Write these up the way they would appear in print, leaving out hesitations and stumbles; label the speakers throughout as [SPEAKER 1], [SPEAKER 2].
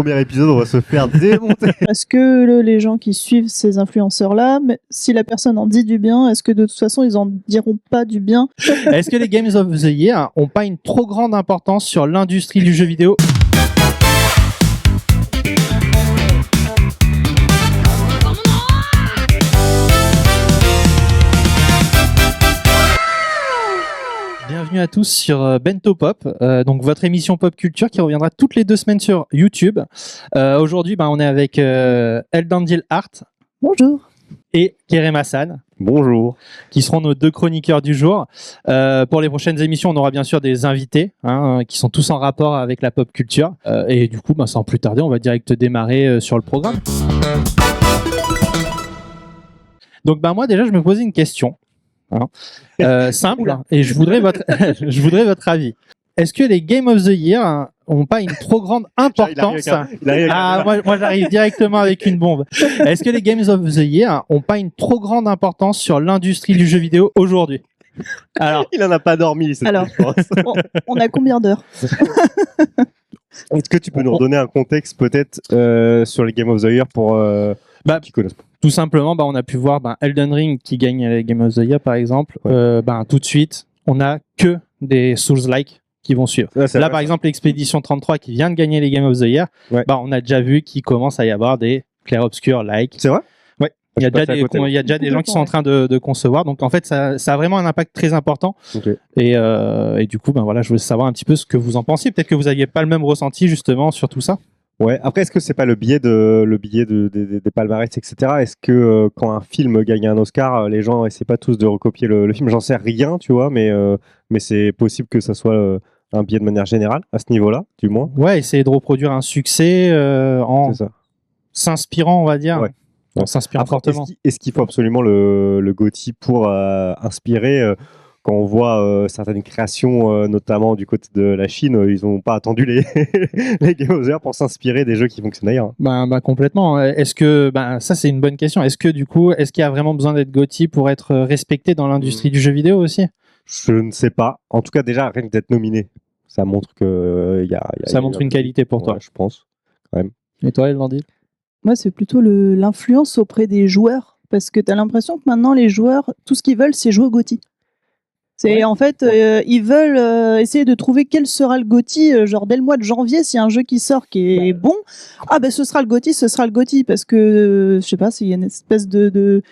[SPEAKER 1] premier épisode, on va se faire démonter.
[SPEAKER 2] Est-ce que les gens qui suivent ces influenceurs-là, si la personne en dit du bien, est-ce que de toute façon, ils en diront pas du bien?
[SPEAKER 3] Est-ce que les Games of the Year ont pas une trop grande importance sur l'industrie du jeu vidéo? Bienvenue à tous sur Bento Pop, donc votre émission pop culture qui reviendra toutes les 2 semaines sur YouTube. Aujourd'hui, on est avec Eldandil Art.
[SPEAKER 2] Bonjour.
[SPEAKER 3] Et Kerem Hassan.
[SPEAKER 1] Bonjour.
[SPEAKER 3] Qui seront nos 2 chroniqueurs du jour. Pour les prochaines émissions, on aura bien sûr des invités qui sont tous en rapport avec la pop culture. Et du coup, sans plus tarder, on va direct démarrer sur le programme. Donc moi déjà, je me posais une question. Simple, et je voudrais votre avis. Est-ce que les Game of the Year ont pas une trop grande importance? Moi j'arrive directement avec une bombe. Est-ce que les Games of the Year ont pas une trop grande importance sur l'industrie du jeu vidéo aujourd'hui?
[SPEAKER 1] Alors, il en a pas dormi.
[SPEAKER 2] Alors, on a combien d'heures?
[SPEAKER 1] Est-ce que tu peux nous redonner un contexte peut-être sur les Game of the Year pour qui connaissent pas?
[SPEAKER 3] Tout simplement, on a pu voir Elden Ring qui gagne les Game of the Year par exemple. Tout de suite, on a que des Souls-like qui vont suivre. Là, par exemple, l'Expédition 33 qui vient de gagner les Game of the Year, on a déjà vu qu'il commence à y avoir des clairs-obscurs-like.
[SPEAKER 1] C'est vrai?
[SPEAKER 3] Ouais. Il y a déjà des gens qui sont en train de concevoir. Donc, en fait, ça a vraiment un impact très important. Okay. Et du coup, je voulais savoir un petit peu ce que vous en pensiez. Peut-être que vous n'aviez pas le même ressenti, justement, sur tout ça.
[SPEAKER 1] Ouais. Après, est-ce que c'est pas le biais des palmarès, etc. Est-ce que quand un film gagne un Oscar, les gens essaient pas tous de recopier le film? J'en sais rien, tu vois, mais c'est possible que ça soit un biais de manière générale, à ce niveau-là, du moins.
[SPEAKER 3] Ouais, essayer de reproduire un succès en s'inspirant, on va dire.
[SPEAKER 1] Ouais.
[SPEAKER 3] En s'inspirant fortement.
[SPEAKER 1] Est-ce qu'il faut absolument le GOTY pour inspirer quand on voit certaines créations, notamment du côté de la Chine, ils n'ont pas attendu les Game of the Year pour s'inspirer des jeux qui fonctionnent ailleurs.
[SPEAKER 3] Complètement. Est-ce que ça c'est une bonne question. Est-ce qu'il y a vraiment besoin d'être GOTY pour être respecté dans l'industrie du jeu vidéo aussi?
[SPEAKER 1] Je ne sais pas. En tout cas, déjà rien que d'être nominé, ça montre que
[SPEAKER 3] ça montre une qualité pour toi.
[SPEAKER 1] Je pense quand même.
[SPEAKER 3] Et toi, Eldandil?
[SPEAKER 2] Moi, c'est plutôt l'influence auprès des joueurs, parce que tu as l'impression que maintenant les joueurs, tout ce qu'ils veulent, c'est jouer au GOTY. En fait, ils veulent essayer de trouver quel sera le GOTY, genre dès le mois de janvier, s'il y a un jeu qui sort qui est bon, ce sera le GOTY, parce que, je sais pas, s'il y a une espèce de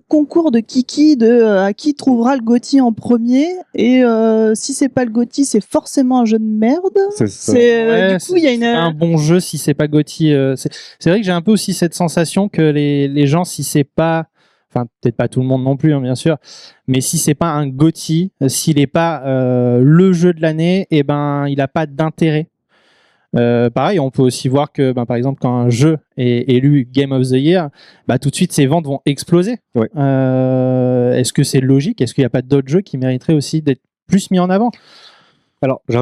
[SPEAKER 2] concours de kiki, à qui trouvera le GOTY en premier, et si c'est pas le GOTY, c'est forcément un jeu de merde. Du coup, il y a
[SPEAKER 3] un bon jeu si c'est pas GOTY. C'est vrai que j'ai un peu aussi cette sensation que les gens, si c'est pas... Enfin, peut-être pas tout le monde non plus, bien sûr. Mais si c'est pas un GOTY, s'il n'est pas le jeu de l'année, il n'a pas d'intérêt. Pareil, on peut aussi voir que, par exemple, quand un jeu est élu Game of the Year, tout de suite, ses ventes vont exploser.
[SPEAKER 1] Ouais.
[SPEAKER 3] Est-ce que c'est logique? Est-ce qu'il n'y a pas d'autres jeux qui mériteraient aussi d'être plus mis en avant?
[SPEAKER 1] Alors, j'ai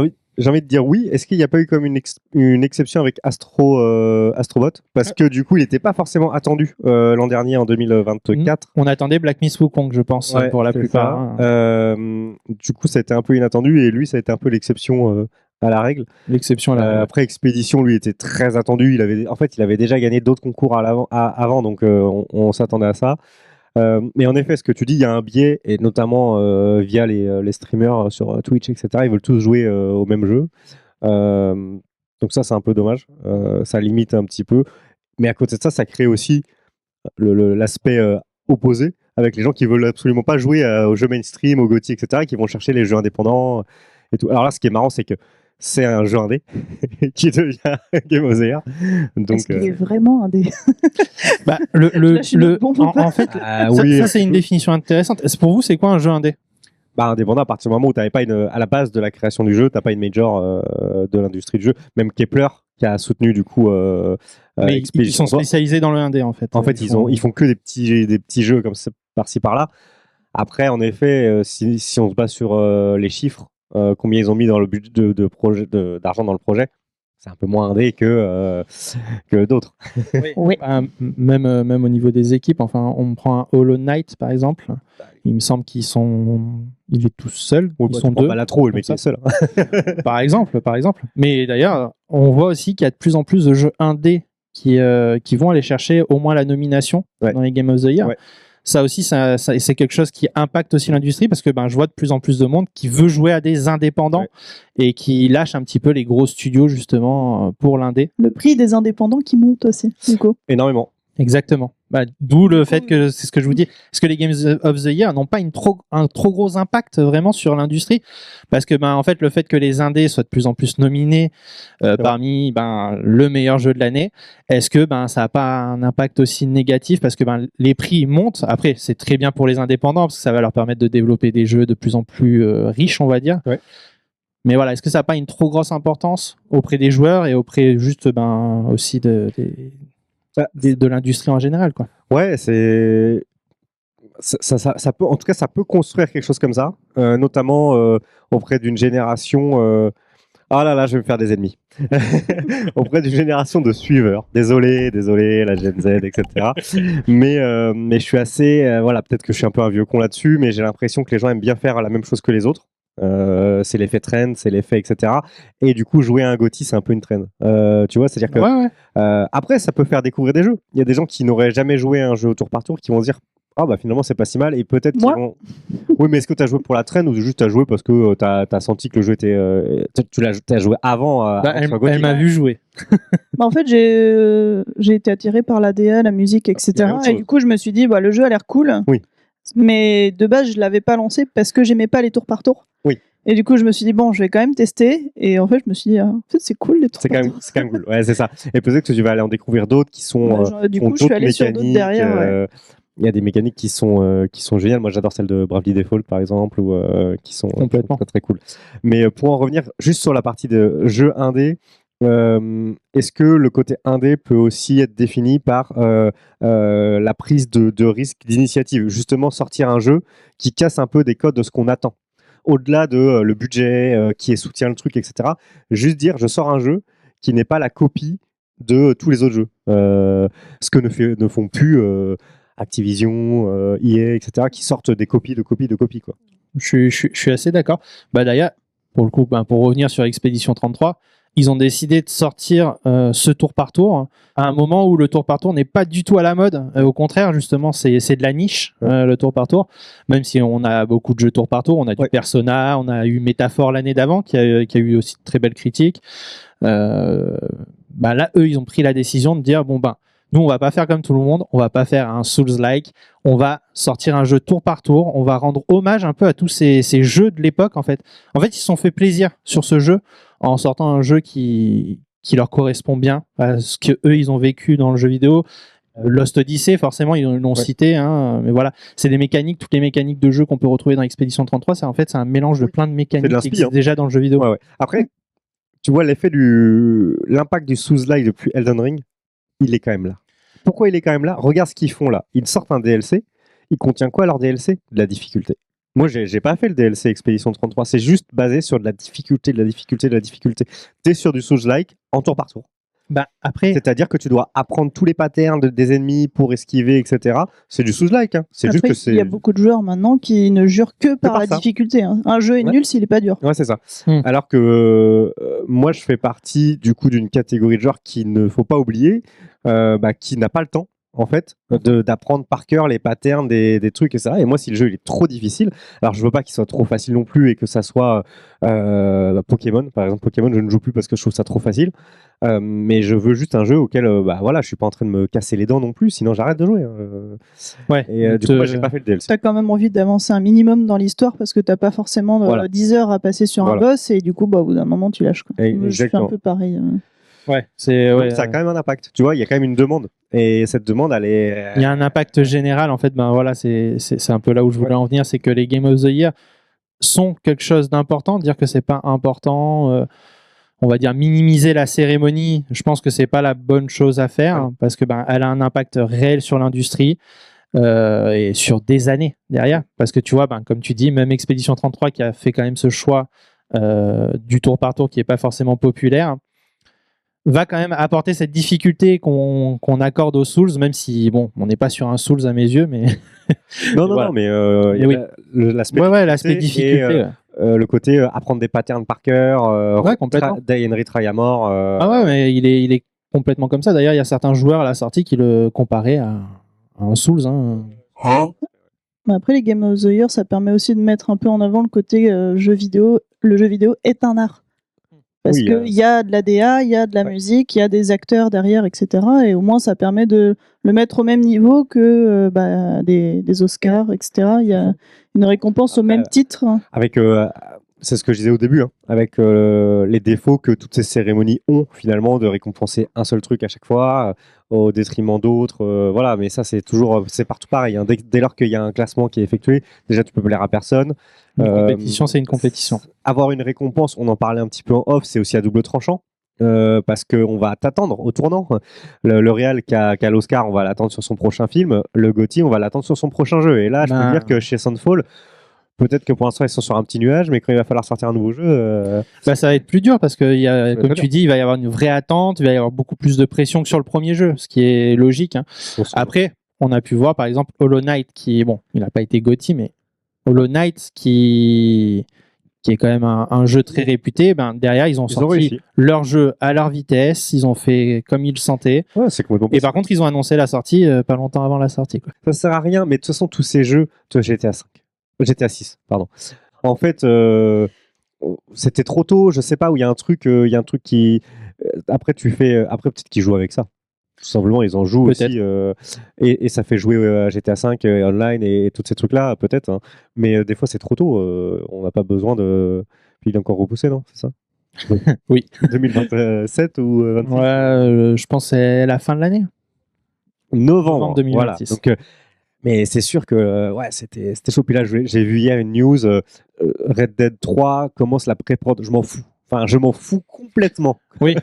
[SPEAKER 1] envie de dire oui. Est-ce qu'il n'y a pas eu comme une exception avec Astrobot? Parce que du coup, il n'était pas forcément attendu l'an dernier, en 2024.
[SPEAKER 3] On attendait Black Myth Wukong, je pense, pour la plupart.
[SPEAKER 1] Du coup, ça a été un peu inattendu et lui, ça a été un peu l'exception à la règle.
[SPEAKER 3] L'exception à la règle.
[SPEAKER 1] Après, Expédition, lui, était très attendu. Il avait déjà gagné d'autres concours avant, donc on s'attendait à ça. Mais en effet, ce que tu dis, il y a un biais, et notamment via les streamers sur Twitch, etc. Ils veulent tous jouer au même jeu. Donc ça, c'est un peu dommage. Ça limite un petit peu. Mais à côté de ça, ça crée aussi l'aspect opposé, avec les gens qui veulent absolument pas jouer aux jeux mainstream, au GOTY, etc., qui vont chercher les jeux indépendants et tout. Alors là, ce qui est marrant, c'est que c'est un jeu indé qui devient Game of the Year. Donc,
[SPEAKER 2] est-ce qu'il est vraiment indé?
[SPEAKER 3] En fait, ça c'est une définition intéressante. Pour vous, c'est quoi un jeu indé?
[SPEAKER 1] Indépendant, à partir du moment où tu n'avais pas à la base de la création du jeu, tu n'as pas une major de l'industrie du jeu. Même Kepler, qui a soutenu du coup.
[SPEAKER 3] Mais ils sont spécialisés dans le indé en fait.
[SPEAKER 1] En fait, ils font que des petits jeux comme ça, par-ci par-là. Après, en effet, si on se base sur les chiffres, combien ils ont mis dans le budget d'argent dans le projet, c'est un peu moins indé que d'autres.
[SPEAKER 2] Oui.
[SPEAKER 3] Même au niveau des équipes, enfin, on prend un Hollow Knight par exemple. Il me semble il est tout seul.
[SPEAKER 1] Ils
[SPEAKER 3] sont
[SPEAKER 1] deux.
[SPEAKER 3] deux.
[SPEAKER 1] Balatro, le mec
[SPEAKER 3] ça.
[SPEAKER 1] est seul.
[SPEAKER 3] Par exemple. Mais d'ailleurs, on voit aussi qu'il y a de plus en plus de jeux indés qui vont aller chercher au moins la nomination dans les Game of the Year.
[SPEAKER 1] Ouais.
[SPEAKER 3] Ça aussi, c'est quelque chose qui impacte aussi l'industrie parce que je vois de plus en plus de monde qui veut jouer à des indépendants et qui lâche un petit peu les gros studios justement pour l'indé.
[SPEAKER 2] Le prix des indépendants qui monte aussi, du coup.
[SPEAKER 1] Énormément.
[SPEAKER 3] Exactement. D'où le fait que, c'est ce que je vous dis, est-ce que les Games of the Year n'ont pas un trop gros impact vraiment sur l'industrie, parce que en fait le fait que les indés soient de plus en plus nominés parmi le meilleur jeu de l'année, est-ce que ça n'a pas un impact aussi négatif parce que les prix montent. Après c'est très bien pour les indépendants parce que ça va leur permettre de développer des jeux de plus en plus riches, on va dire.
[SPEAKER 1] Ouais.
[SPEAKER 3] Mais voilà, est-ce que ça n'a pas une trop grosse importance auprès des joueurs et auprès juste aussi de l'industrie en général, quoi.
[SPEAKER 1] Ouais, ça peut, en tout cas, ça peut construire quelque chose comme ça, notamment auprès d'une génération. Ah là là, je vais me faire des ennemis. Auprès d'une génération de suiveurs. Désolé, la Gen Z, etc. Mais je suis assez, peut-être que je suis un peu un vieux con là-dessus, mais j'ai l'impression que les gens aiment bien faire la même chose que les autres. C'est l'effet trend, c'est l'effet, etc. Et du coup, jouer à un GOTY, c'est un peu une trend. Tu vois, c'est-à-dire que après, ça peut faire découvrir des jeux. Il y a des gens qui n'auraient jamais joué à un jeu au tour par tour qui vont se dire finalement, c'est pas si mal. Et peut-être qu'ils vont. Oui, mais est-ce que tu as joué pour la trend ou juste tu as joué parce que tu as senti que le jeu était. Tu as joué avant.
[SPEAKER 3] Elle m'a vu jouer.
[SPEAKER 2] En fait, j'ai été attiré par l'ADA, la musique, etc. Et du coup, je me suis dit, le jeu a l'air cool.
[SPEAKER 1] Oui.
[SPEAKER 2] Mais de base, je l'avais pas lancé parce que j'aimais pas les tours par tour.
[SPEAKER 1] Oui.
[SPEAKER 2] Et du coup, je me suis dit, je vais quand même tester. Et en fait, je me suis dit, en fait, c'est cool les tours par tour.
[SPEAKER 1] C'est quand même cool. Ouais, c'est ça. Et peut-être que tu vas aller en découvrir d'autres qui sont.
[SPEAKER 2] Du coup, je suis allé sur d'autres derrière.
[SPEAKER 1] Il y a des mécaniques qui sont géniales. Moi, j'adore celle de Bravely Default, par exemple, ou qui sont
[SPEAKER 3] complètement
[SPEAKER 1] très, très cool. Mais pour en revenir juste sur la partie de jeu indé, est-ce que le côté indé peut aussi être défini par la prise de risque d'initiative, justement sortir un jeu qui casse un peu des codes de ce qu'on attend, au-delà de le budget qui soutient le truc, etc. Juste dire, je sors un jeu qui n'est pas la copie de tous les autres jeux, ce que ne font plus Activision, EA, etc., qui sortent des copies de copies de copies, quoi.
[SPEAKER 3] Je suis assez d'accord. D'ailleurs, pour le coup, pour revenir sur Expédition 33, ils ont décidé de sortir ce tour par tour à un moment où le tour par tour n'est pas du tout à la mode. Au contraire, justement, c'est de la niche, le tour par tour. Même si on a beaucoup de jeux tour par tour, on a du Persona, on a eu Métaphore l'année d'avant qui a eu aussi de très belles critiques. Là, eux, ils ont pris la décision de dire nous, on va pas faire comme tout le monde, on va pas faire un Souls-like, on va sortir un jeu tour par tour, on va rendre hommage un peu à tous ces jeux de l'époque, en fait. En fait, ils se sont fait plaisir sur ce jeu en sortant un jeu qui leur correspond bien à ce qu'eux, ils ont vécu dans le jeu vidéo. Lost Odyssey, forcément, ils l'ont cité, mais voilà, c'est des mécaniques, toutes les mécaniques de jeu qu'on peut retrouver dans Expedition 33, c'est un mélange de plein de mécaniques qui existent déjà dans le jeu vidéo.
[SPEAKER 1] Après, tu vois, l'impact du Souls-like depuis Elden Ring, il est quand même là. Pourquoi il est quand même là? Regarde ce qu'ils font là. Ils sortent un DLC. Il contient quoi leur DLC? De la difficulté. Moi, j'ai pas fait le DLC Expédition 33. C'est juste basé sur de la difficulté, de la difficulté, de la difficulté. T'es sur du Souls-like en tour par tour.
[SPEAKER 3] Après,
[SPEAKER 1] c'est-à-dire que tu dois apprendre tous les patterns des ennemis pour esquiver, etc. C'est du Souls-like. Hein. C'est juste que
[SPEAKER 2] il y a beaucoup de joueurs maintenant qui ne jurent que par la difficulté. Hein. Un jeu est nul s'il est pas dur.
[SPEAKER 1] Ouais, c'est ça. Alors que moi, je fais partie du coup d'une catégorie de joueurs qu'il ne faut pas oublier, qui n'a pas le temps, en fait, d'apprendre par cœur les patterns des trucs et ça. Et moi, si le jeu il est trop difficile, alors je veux pas qu'il soit trop facile non plus et que ça soit Pokémon, par exemple. Pokémon, je ne joue plus parce que je trouve ça trop facile. Mais je veux juste un jeu auquel je suis pas en train de me casser les dents non plus, sinon j'arrête de jouer. Et du coup, j'ai pas fait le DLC.
[SPEAKER 2] T'as quand même envie d'avancer un minimum dans l'histoire parce que t'as pas forcément 10 heures à passer sur un boss et du coup, au bout d'un moment, tu lâches. Je fais un peu pareil.
[SPEAKER 1] Donc, ça a quand même un impact. Tu vois, il y a quand même une demande. Et cette demande, elle est.
[SPEAKER 3] Il y a un impact général, en fait. C'est un peu là où je voulais en venir, c'est que les Game of the Year sont quelque chose d'important. Dire que c'est pas important, on va dire minimiser la cérémonie, je pense que c'est pas la bonne chose à faire parce que elle a un impact réel sur l'industrie. Et sur des années derrière, parce que tu vois, comme tu dis, même Expédition 33 qui a fait quand même ce choix du tour par tour qui est pas forcément populaire, va quand même apporter cette difficulté qu'on accorde aux Souls, même si bon, on n'est pas sur un Souls à mes yeux, mais
[SPEAKER 1] Non,
[SPEAKER 3] voilà.
[SPEAKER 1] mais
[SPEAKER 3] Mais oui.
[SPEAKER 1] l'aspect
[SPEAKER 3] l'aspect difficulté.
[SPEAKER 1] le côté apprendre des patterns par cœur,
[SPEAKER 3] Ouais, complètement.
[SPEAKER 1] die and retry à mort.
[SPEAKER 3] Ah ouais, mais il est complètement comme ça. D'ailleurs, il y a certains joueurs à la sortie qui le comparaient à un Souls. Hein.
[SPEAKER 2] Mais après, les Game of the Year, ça permet aussi de mettre un peu en avant le côté jeu vidéo. Le jeu vidéo est un art. Parce qu'il y a de la DA, il y a de la musique, il y a des acteurs derrière, etc. Et au moins, ça permet de le mettre au même niveau que des Oscars, etc. Il y a une récompense au même titre.
[SPEAKER 1] Avec, c'est ce que je disais au début, hein, avec les défauts que toutes ces cérémonies ont finalement de récompenser un seul truc à chaque fois au détriment d'autres. Voilà, mais ça c'est toujours, c'est partout pareil. Hein. Dès lors qu'il y a un classement qui est effectué, déjà tu peux plaire à personne.
[SPEAKER 3] Une compétition, c'est une compétition.
[SPEAKER 1] Avoir une récompense, on en parlait un petit peu en off, c'est aussi à double tranchant. Parce qu'on va t'attendre au tournant. Le Real qui a l'Oscar, on va l'attendre sur son prochain film. Le GOTY, on va l'attendre sur son prochain jeu. Et là, je peux dire que chez Soundfall, peut-être que pour l'instant ils sont sur un petit nuage, mais quand il va falloir sortir un nouveau jeu,
[SPEAKER 3] ça va être plus dur parce que comme tu dis, il va y avoir une vraie attente, il va y avoir beaucoup plus de pression que sur le premier jeu, ce qui est logique. Hein. Après, on a pu voir par exemple Hollow Knight qui, bon, il n'a pas été GOTY, mais Hollow Knight qui est quand même un jeu très réputé, ben derrière ils ont sorti leur jeu à leur vitesse, ils ont fait comme ils le sentaient.
[SPEAKER 1] Ouais, c'est complètement
[SPEAKER 3] et par contre, ils ont annoncé la sortie pas longtemps avant la sortie. Quoi.
[SPEAKER 1] Ça sert à rien, mais de toute façon, tous ces jeux, GTA 6, pardon. En fait, c'était trop tôt, je sais pas, où il y a un truc qui. Après, peut-être qu'ils jouent avec ça. Tout simplement, ils en jouent aussi. Et ça fait jouer à GTA 5 online et tous ces trucs-là, peut-être. Hein. Mais des fois, c'est trop tôt. On n'a pas besoin de. Puis il est encore repoussé, non? C'est ça?
[SPEAKER 3] Oui.
[SPEAKER 1] 2027 ou 26?
[SPEAKER 3] Ouais, je pense que c'est la fin de l'année.
[SPEAKER 1] Novembre
[SPEAKER 3] 2026.
[SPEAKER 1] Voilà. Donc, mais c'est sûr que c'était chaud. Puis là, j'ai vu hier une news. Red Dead 3 commence la pré-prod. Je m'en fous. Enfin, je m'en fous complètement.
[SPEAKER 3] Oui,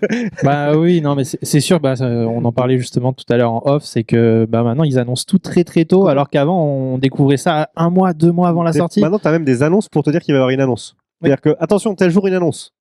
[SPEAKER 3] oui, non, mais c'est sûr. On en parlait justement tout à l'heure en off, c'est que maintenant ils annoncent tout très très tôt, alors qu'avant on découvrait ça 1 mois, 2 mois avant la sortie.
[SPEAKER 1] Maintenant, tu as même des annonces pour te dire qu'il va y avoir une annonce.
[SPEAKER 3] Oui.
[SPEAKER 1] C'est-à-dire que attention, tel jour une annonce.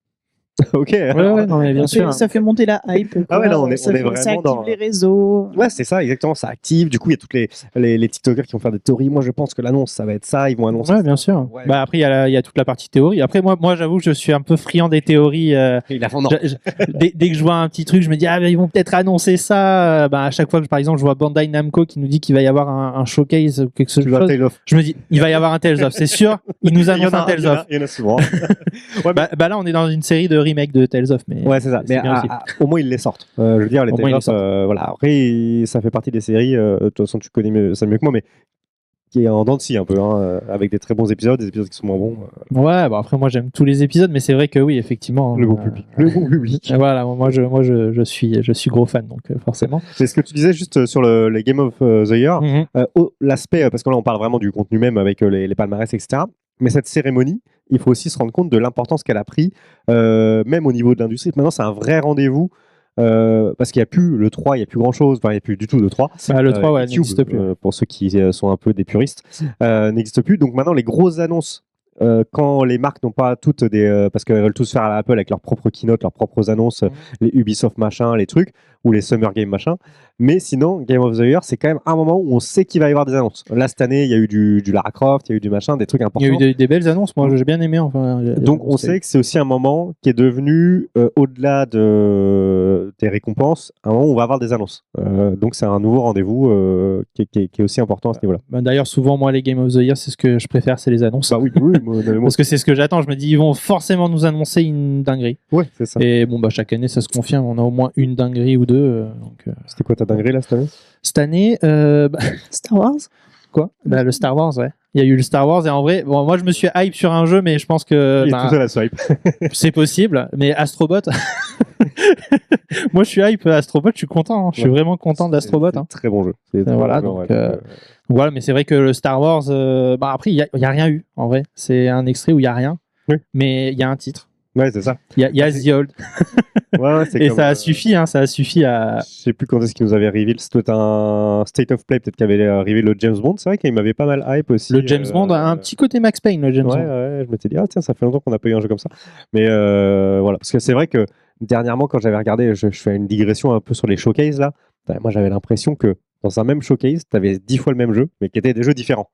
[SPEAKER 1] Ok.
[SPEAKER 3] Ouais, non, mais bien sûr.
[SPEAKER 2] Ça fait monter la hype.
[SPEAKER 1] Ah ouais, non, on est
[SPEAKER 2] ça
[SPEAKER 1] vraiment
[SPEAKER 2] active
[SPEAKER 1] dans
[SPEAKER 2] les réseaux.
[SPEAKER 1] Ouais, c'est ça, exactement. Ça active. Du coup, il y a toutes les TikTokers qui vont faire des théories. Moi, je pense que l'annonce, ça va être ça. Ils vont annoncer.
[SPEAKER 3] Ouais, bien sûr.
[SPEAKER 1] Ouais.
[SPEAKER 3] Après, il y a toute la partie théorie. Après, moi, j'avoue que je suis un peu friand des théories. Dès que je vois un petit truc, je me dis ils vont peut-être annoncer ça. À chaque fois que, par exemple, je vois Bandai Namco qui nous dit qu'il va y avoir un showcase ou quelque chose, je me dis il va y avoir un Tales of, c'est sûr. Il nous annonce un Tales of.
[SPEAKER 1] Il y en a souvent.
[SPEAKER 3] Ouais, là, on est dans une série de remakes de Tales of. Mais
[SPEAKER 1] ouais, c'est ça. Mais au moins, ils les sortent. Je veux dire, les Tales of, voilà. Après, ça fait partie des séries. De toute façon, tu connais ça mieux que moi, mais qui est en dents de scie un peu, hein, avec des très bons épisodes, des épisodes qui sont moins bons.
[SPEAKER 3] Ouais, après, moi, j'aime tous les épisodes, mais c'est vrai que oui, effectivement.
[SPEAKER 1] Le bon public. Le bon public.
[SPEAKER 3] Voilà, moi, je suis gros fan, donc forcément.
[SPEAKER 1] C'est ce que tu disais juste sur les Game of the Year. L'aspect, parce que là, on parle vraiment du contenu même avec les palmarès, etc. Mais cette cérémonie, il faut aussi se rendre compte de l'importance qu'elle a pris, même au niveau de l'industrie. Maintenant, c'est un vrai rendez-vous. Parce qu'il n'y a plus le 3, il n'y a plus grand chose, enfin il n'y a plus du tout de 3.
[SPEAKER 3] Le 3
[SPEAKER 1] YouTube,
[SPEAKER 3] n'existe plus.
[SPEAKER 1] Pour ceux qui sont un peu des puristes, n'existe plus. Donc maintenant, les grosses annonces, quand les marques n'ont pas toutes parce qu'elles veulent tous faire à la Apple avec leurs propres keynotes, leurs propres annonces, les Ubisoft machin, les trucs, ou les Summer Game machin. Mais sinon, Game of the Year, c'est quand même un moment où on sait qu'il va y avoir des annonces. Là, cette année, il y a eu du Lara Croft, il y a eu du machin, des trucs importants.
[SPEAKER 3] Il y a eu des belles annonces, moi j'ai bien aimé.
[SPEAKER 1] Donc on sait que c'est aussi un moment qui est devenu, au-delà des récompenses, un moment où on va avoir des annonces. Donc c'est un nouveau rendez-vous qui est aussi important à ce niveau-là.
[SPEAKER 3] D'ailleurs, souvent, moi, les Game of the Year, c'est ce que je préfère, c'est les annonces.
[SPEAKER 1] Oui,
[SPEAKER 3] parce que c'est ce que j'attends. Je me dis, ils vont forcément nous annoncer une dinguerie.
[SPEAKER 1] Ouais, c'est ça.
[SPEAKER 3] Et bon, chaque année, ça se confirme. On a au moins une dinguerie ou deux.
[SPEAKER 1] C'était quoi ta dinguerie là cette année?
[SPEAKER 3] Cette année,
[SPEAKER 2] Star Wars.
[SPEAKER 3] Quoi? Le Star Wars, ouais. Il y a eu le Star Wars et en vrai, moi je me suis hype sur un jeu, mais je pense que
[SPEAKER 1] il est tout seul à swipe.
[SPEAKER 3] c'est possible. Mais Astrobot, moi je suis hype Astrobot, je suis content. Je suis vraiment content d'Astrobot.
[SPEAKER 1] C'est un très bon jeu.
[SPEAKER 3] Voilà, voilà, mais c'est vrai que le Star Wars, après il y a rien eu en vrai. C'est un extrait où il y a rien, mais il y a un titre.
[SPEAKER 1] Ouais, c'est ça.
[SPEAKER 3] Il y a The Old.
[SPEAKER 1] Ouais, c'est
[SPEAKER 3] Et
[SPEAKER 1] comme,
[SPEAKER 3] ça a suffi, hein, ça a suffi à.
[SPEAKER 1] Je sais plus quand est-ce qu'il nous avait reveal. C'était un State of Play, peut-être qu'il avait reveal le James Bond. C'est vrai qu'il m'avait pas mal hype aussi.
[SPEAKER 3] Le James Bond a un petit côté Max Payne, le James
[SPEAKER 1] Ouais,
[SPEAKER 3] Bond.
[SPEAKER 1] ouais, je m'étais dit, ah tiens, ça fait longtemps qu'on n'a pas eu un jeu comme ça. Mais voilà, parce que c'est vrai que dernièrement, quand j'avais regardé, je fais une digression un peu sur les showcases là. Moi, j'avais l'impression que dans un même showcase, tu avais 10 fois le même jeu, mais qui étaient des jeux différents.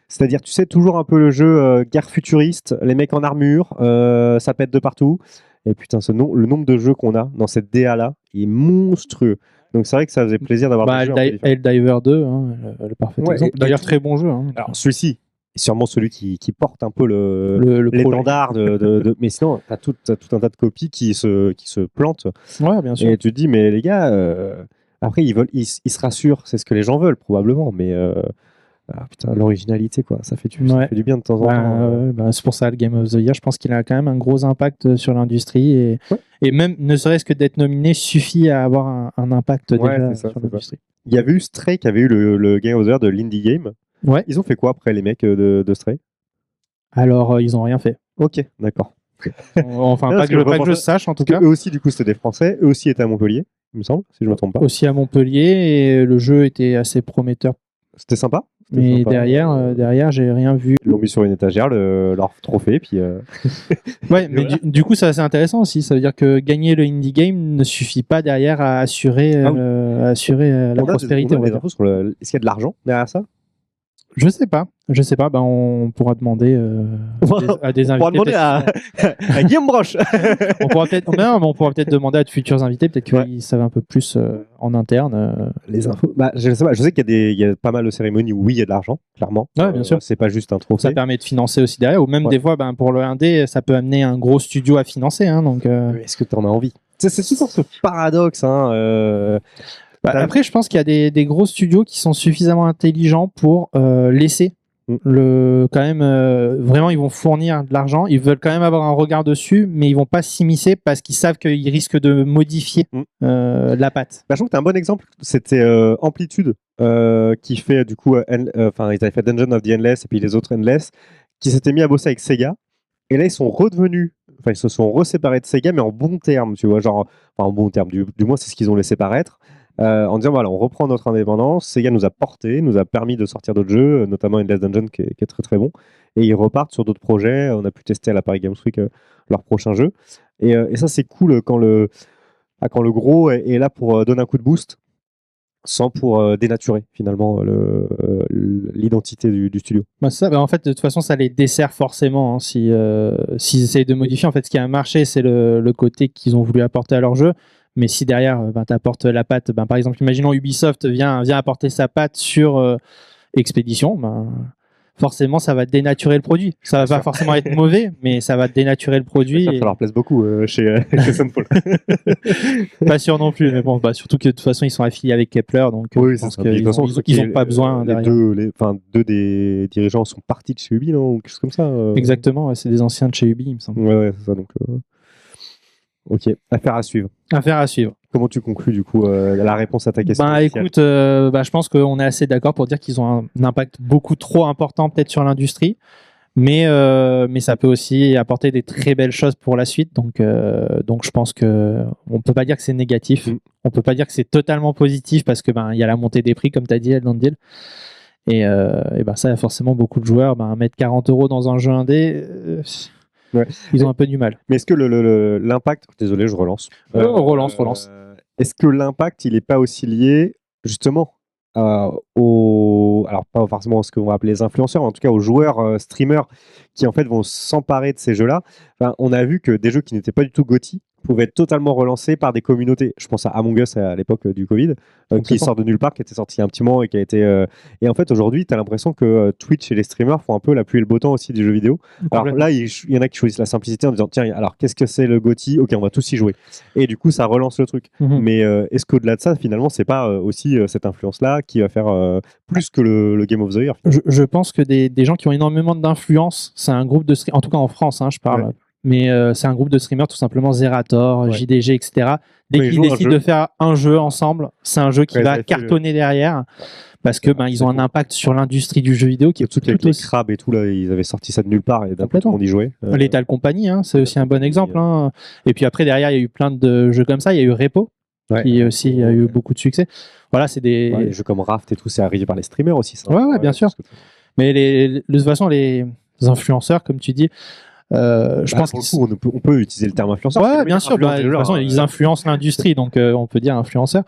[SPEAKER 1] C'est-à-dire, tu sais, toujours un peu le jeu guerre futuriste, les mecs en armure, ça pète de partout. Et putain, le nombre de jeux qu'on a dans cette DA là est monstrueux. Donc c'est vrai que ça faisait plaisir d'avoir des jeux un peu différents.
[SPEAKER 3] Helldiver 2, hein, le parfait
[SPEAKER 1] Ouais,
[SPEAKER 3] exemple. D'ailleurs, très bon jeu. Hein.
[SPEAKER 1] Alors celui-ci est sûrement celui qui porte un peu
[SPEAKER 3] le
[SPEAKER 1] l'étendard mais sinon, t'as tout un tas de copies qui se plantent.
[SPEAKER 3] Ouais, bien sûr.
[SPEAKER 1] Et tu te dis, mais les gars, après, ils se rassurent, c'est ce que les gens veulent, probablement, mais putain, l'originalité, quoi, ça fait du bien de temps en temps.
[SPEAKER 3] C'est pour ça, le Game of the Year, je pense qu'il a quand même un gros impact sur l'industrie. Et même, ne serait-ce que d'être nominé, suffit à avoir un impact déjà sur l'industrie.
[SPEAKER 1] Il y avait eu Stray qui avait eu le Game of the Year de l'Indie Game.
[SPEAKER 3] Ouais.
[SPEAKER 1] Ils ont fait quoi après, les mecs de Stray?
[SPEAKER 3] Alors, ils n'ont rien fait.
[SPEAKER 1] Ok, d'accord.
[SPEAKER 3] Enfin, pas que je sache, en tout cas.
[SPEAKER 1] Eux aussi, du coup, c'était des Français. Eux aussi étaient à Montpellier, il me semble, si je ne me trompe pas.
[SPEAKER 3] Aussi à Montpellier, et le jeu était assez prometteur.
[SPEAKER 1] C'était sympa.
[SPEAKER 3] Mais derrière, j'ai rien vu.
[SPEAKER 1] Ils l'ont mis sur une étagère, leur trophée, puis.
[SPEAKER 3] Ouais, mais du coup, c'est assez intéressant aussi. Ça veut dire que gagner le indie game ne suffit pas derrière à assurer, la prospérité.
[SPEAKER 1] Est-ce qu'il y a de l'argent derrière ça?
[SPEAKER 3] Je sais pas. On pourra demander à des invités.
[SPEAKER 1] On pourra demander à Guillaume Broche.
[SPEAKER 3] On pourra peut-être demander à de futurs invités, peut-être qu'ils savent un peu plus en interne.
[SPEAKER 1] Les infos. Je sais pas. Je sais qu'il y a pas mal de cérémonies où oui, il y a de l'argent, clairement.
[SPEAKER 3] Ouais, bien sûr.
[SPEAKER 1] C'est pas juste un trophée.
[SPEAKER 3] Ça permet de financer aussi derrière, ou même des fois, pour le indé, ça peut amener un gros studio à financer. Hein, donc.
[SPEAKER 1] Est-ce que tu en as envie? C'est toujours ce paradoxe. Hein,
[SPEAKER 3] Après, je pense qu'il y a des gros studios qui sont suffisamment intelligents pour laisser quand même vraiment, ils vont fournir de l'argent, ils veulent quand même avoir un regard dessus, mais ils vont pas s'immiscer parce qu'ils savent qu'ils risquent de modifier la patte.
[SPEAKER 1] Je trouve que tu as un bon exemple, c'était Amplitude qui fait du coup, ils avaient fait Dungeon of the Endless et puis les autres Endless, qui s'étaient mis à bosser avec Sega, et là ils sont redevenus, ils se sont reséparés de Sega, mais en bon terme, tu vois, en bon terme, du moins c'est ce qu'ils ont laissé paraître. En disant voilà, on reprend notre indépendance, Sega nous a porté, nous a permis de sortir d'autres jeux, notamment Endless Dungeon qui est très très bon, et ils repartent sur d'autres projets. On a pu tester à la Paris Games Week leur prochain jeu, et ça c'est cool quand le gros est là pour donner un coup de boost sans pour dénaturer finalement l'identité du studio.
[SPEAKER 3] En fait, de toute façon, ça les dessert forcément hein, s'ils essayent de modifier. En fait, ce qui a marché, c'est le côté qu'ils ont voulu apporter à leur jeu. Mais si derrière, tu apportes la patte, par exemple, imaginons Ubisoft vient apporter sa patte sur Expédition, forcément, ça va dénaturer le produit. Ça va pas forcément être mauvais, mais ça va dénaturer le produit.
[SPEAKER 1] Ça leur plaise beaucoup chez Sunfall.
[SPEAKER 3] Pas sûr non plus, mais bon, surtout que de toute façon, ils sont affiliés avec Kepler, donc
[SPEAKER 1] oui,
[SPEAKER 3] je pense qu'ils n'ont pas besoin derrière.
[SPEAKER 1] Deux des dirigeants sont partis de chez Ubi, non, ou quelque chose comme ça.
[SPEAKER 3] Exactement, c'est des anciens de chez Ubi, il me semble.
[SPEAKER 1] Ouais, c'est ça, donc... Ok, affaire à suivre. Comment tu conclus du coup la réponse à ta question?
[SPEAKER 3] Écoute, je pense qu'on est assez d'accord pour dire qu'ils ont un impact beaucoup trop important peut-être sur l'industrie, mais ça peut aussi apporter des très belles choses pour la suite. Donc je pense que on peut pas dire que c'est négatif, on peut pas dire que c'est totalement positif parce que il y a la montée des prix comme tu as dit, Eldandil. Et ça, il y a forcément beaucoup de joueurs. Mettre 40 € dans un jeu indé. Ils ont un peu du mal.
[SPEAKER 1] Mais est-ce que l'impact... Désolé, je relance.
[SPEAKER 3] Relance.
[SPEAKER 1] Est-ce que l'impact, il n'est pas aussi lié, justement, alors pas forcément ce qu'on va appeler les influenceurs, mais en tout cas aux joueurs streamers qui, en fait, vont s'emparer de ces jeux-là? On a vu que des jeux qui n'étaient pas du tout GOTY pouvaient être totalement relancés par des communautés. Je pense à Among Us à l'époque du Covid, qui sort de nulle part, qui était sorti il y a un petit moment et qui a été... Et en fait, aujourd'hui, tu as l'impression que Twitch et les streamers font un peu la pluie et le beau temps aussi des jeux vidéo. Alors là, il y en a qui choisissent la simplicité en disant, tiens, alors qu'est-ce que c'est le GOTY? Ok, on va tous y jouer. Et du coup, ça relance le truc. Mais est-ce qu'au-delà de ça, finalement, c'est pas aussi cette influence-là qui va faire plus que le Game of the Year?
[SPEAKER 3] Je pense que des gens qui ont énormément d'influence, c'est un groupe de streamers, en tout cas en France, je parle... mais c'est un groupe de streamers tout simplement, Zerator,
[SPEAKER 1] Ouais.
[SPEAKER 3] JDG, etc. Dès
[SPEAKER 1] Ouais, ils
[SPEAKER 3] qu'ils
[SPEAKER 1] jouent un
[SPEAKER 3] décident
[SPEAKER 1] jeu.
[SPEAKER 3] de faire un jeu ensemble, c'est un jeu qui
[SPEAKER 1] Ouais, ça
[SPEAKER 3] va
[SPEAKER 1] a fait
[SPEAKER 3] cartonner derrière parce que ils ont un impact sur l'industrie du jeu vidéo qui
[SPEAKER 1] Le
[SPEAKER 3] est
[SPEAKER 1] truc avec
[SPEAKER 3] tout
[SPEAKER 1] les
[SPEAKER 3] aussi.
[SPEAKER 1] crabes et tout, là, ils avaient sorti ça de nulle part et d'un coup, tout le monde y jouait.
[SPEAKER 3] Lethal Company, hein, c'est aussi un bon exemple. Hein. Et puis après, derrière, il y a eu plein de jeux comme ça. Il y a eu Repo,
[SPEAKER 1] Ouais.
[SPEAKER 3] qui aussi a eu beaucoup de succès. Voilà, c'est des.
[SPEAKER 1] Ouais, les jeux comme Raft et tout, c'est arrivé par les streamers aussi, ça.
[SPEAKER 3] Ouais, bien sûr. Mais de toute façon, les influenceurs, comme tu dis, je pense
[SPEAKER 1] pour le coup, on peut utiliser le terme influenceur. parce que
[SPEAKER 3] Ouais,
[SPEAKER 1] les
[SPEAKER 3] bien
[SPEAKER 1] mecs
[SPEAKER 3] sûr.
[SPEAKER 1] influencent
[SPEAKER 3] De
[SPEAKER 1] les
[SPEAKER 3] toute
[SPEAKER 1] joueurs,
[SPEAKER 3] façon,
[SPEAKER 1] hein.
[SPEAKER 3] ils influencent l'industrie, donc on peut dire influenceurs.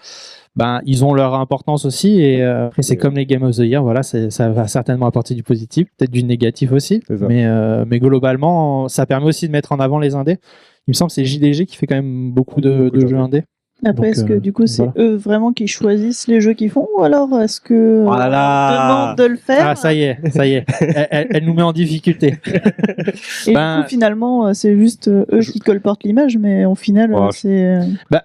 [SPEAKER 3] Ils ont leur importance aussi. Et après, c'est comme les Game of the Year. Voilà, ça va certainement apporter du positif, peut-être du négatif aussi.
[SPEAKER 1] C'est ça.
[SPEAKER 3] Mais globalement, ça permet aussi de mettre en avant les indés. Il me semble que c'est JDG qui fait quand même beaucoup de
[SPEAKER 1] Beaucoup de
[SPEAKER 3] jeux indés.
[SPEAKER 2] Après,
[SPEAKER 3] Donc,
[SPEAKER 2] est-ce que du coup, c'est
[SPEAKER 3] voilà.
[SPEAKER 2] eux vraiment qui choisissent les jeux qu'ils font ou alors est-ce que
[SPEAKER 1] Oh là là.
[SPEAKER 2] on demande de le faire
[SPEAKER 3] Ah, ça y est. Elle nous met en difficulté.
[SPEAKER 2] et
[SPEAKER 3] Ben-
[SPEAKER 2] du coup, finalement, c'est juste eux qui colportent l'image, mais au final,
[SPEAKER 1] Ouais,
[SPEAKER 2] c'est.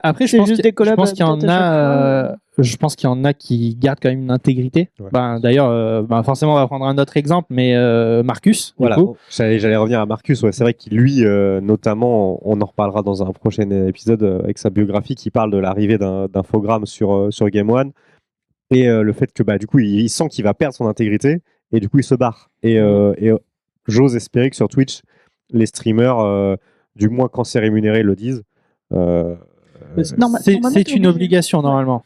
[SPEAKER 3] Après, je
[SPEAKER 2] C'est
[SPEAKER 3] pense
[SPEAKER 2] juste
[SPEAKER 3] qu'il
[SPEAKER 2] des collabs
[SPEAKER 3] pense qu'il y en
[SPEAKER 2] peut-être à chaque
[SPEAKER 3] a. Je pense qu'il y en a qui gardent quand même une intégrité.
[SPEAKER 1] Ouais.
[SPEAKER 3] D'ailleurs, forcément, on va prendre un autre exemple, mais Marcus,
[SPEAKER 1] Voilà,
[SPEAKER 3] du coup.
[SPEAKER 1] j'allais revenir à Marcus. Ouais, c'est vrai qu'il, lui, notamment, on en reparlera dans un prochain épisode avec sa biographie, qui parle de l'arrivée d'infogrames sur Game One et le fait que du coup, il sent qu'il va perdre son intégrité et du coup, il se barre. Et j'ose espérer que sur Twitch, les streamers, du moins quand c'est rémunéré, le disent.
[SPEAKER 2] Normalement,
[SPEAKER 3] C'est
[SPEAKER 2] t'es
[SPEAKER 3] une
[SPEAKER 2] obligé.
[SPEAKER 3] obligation, normalement.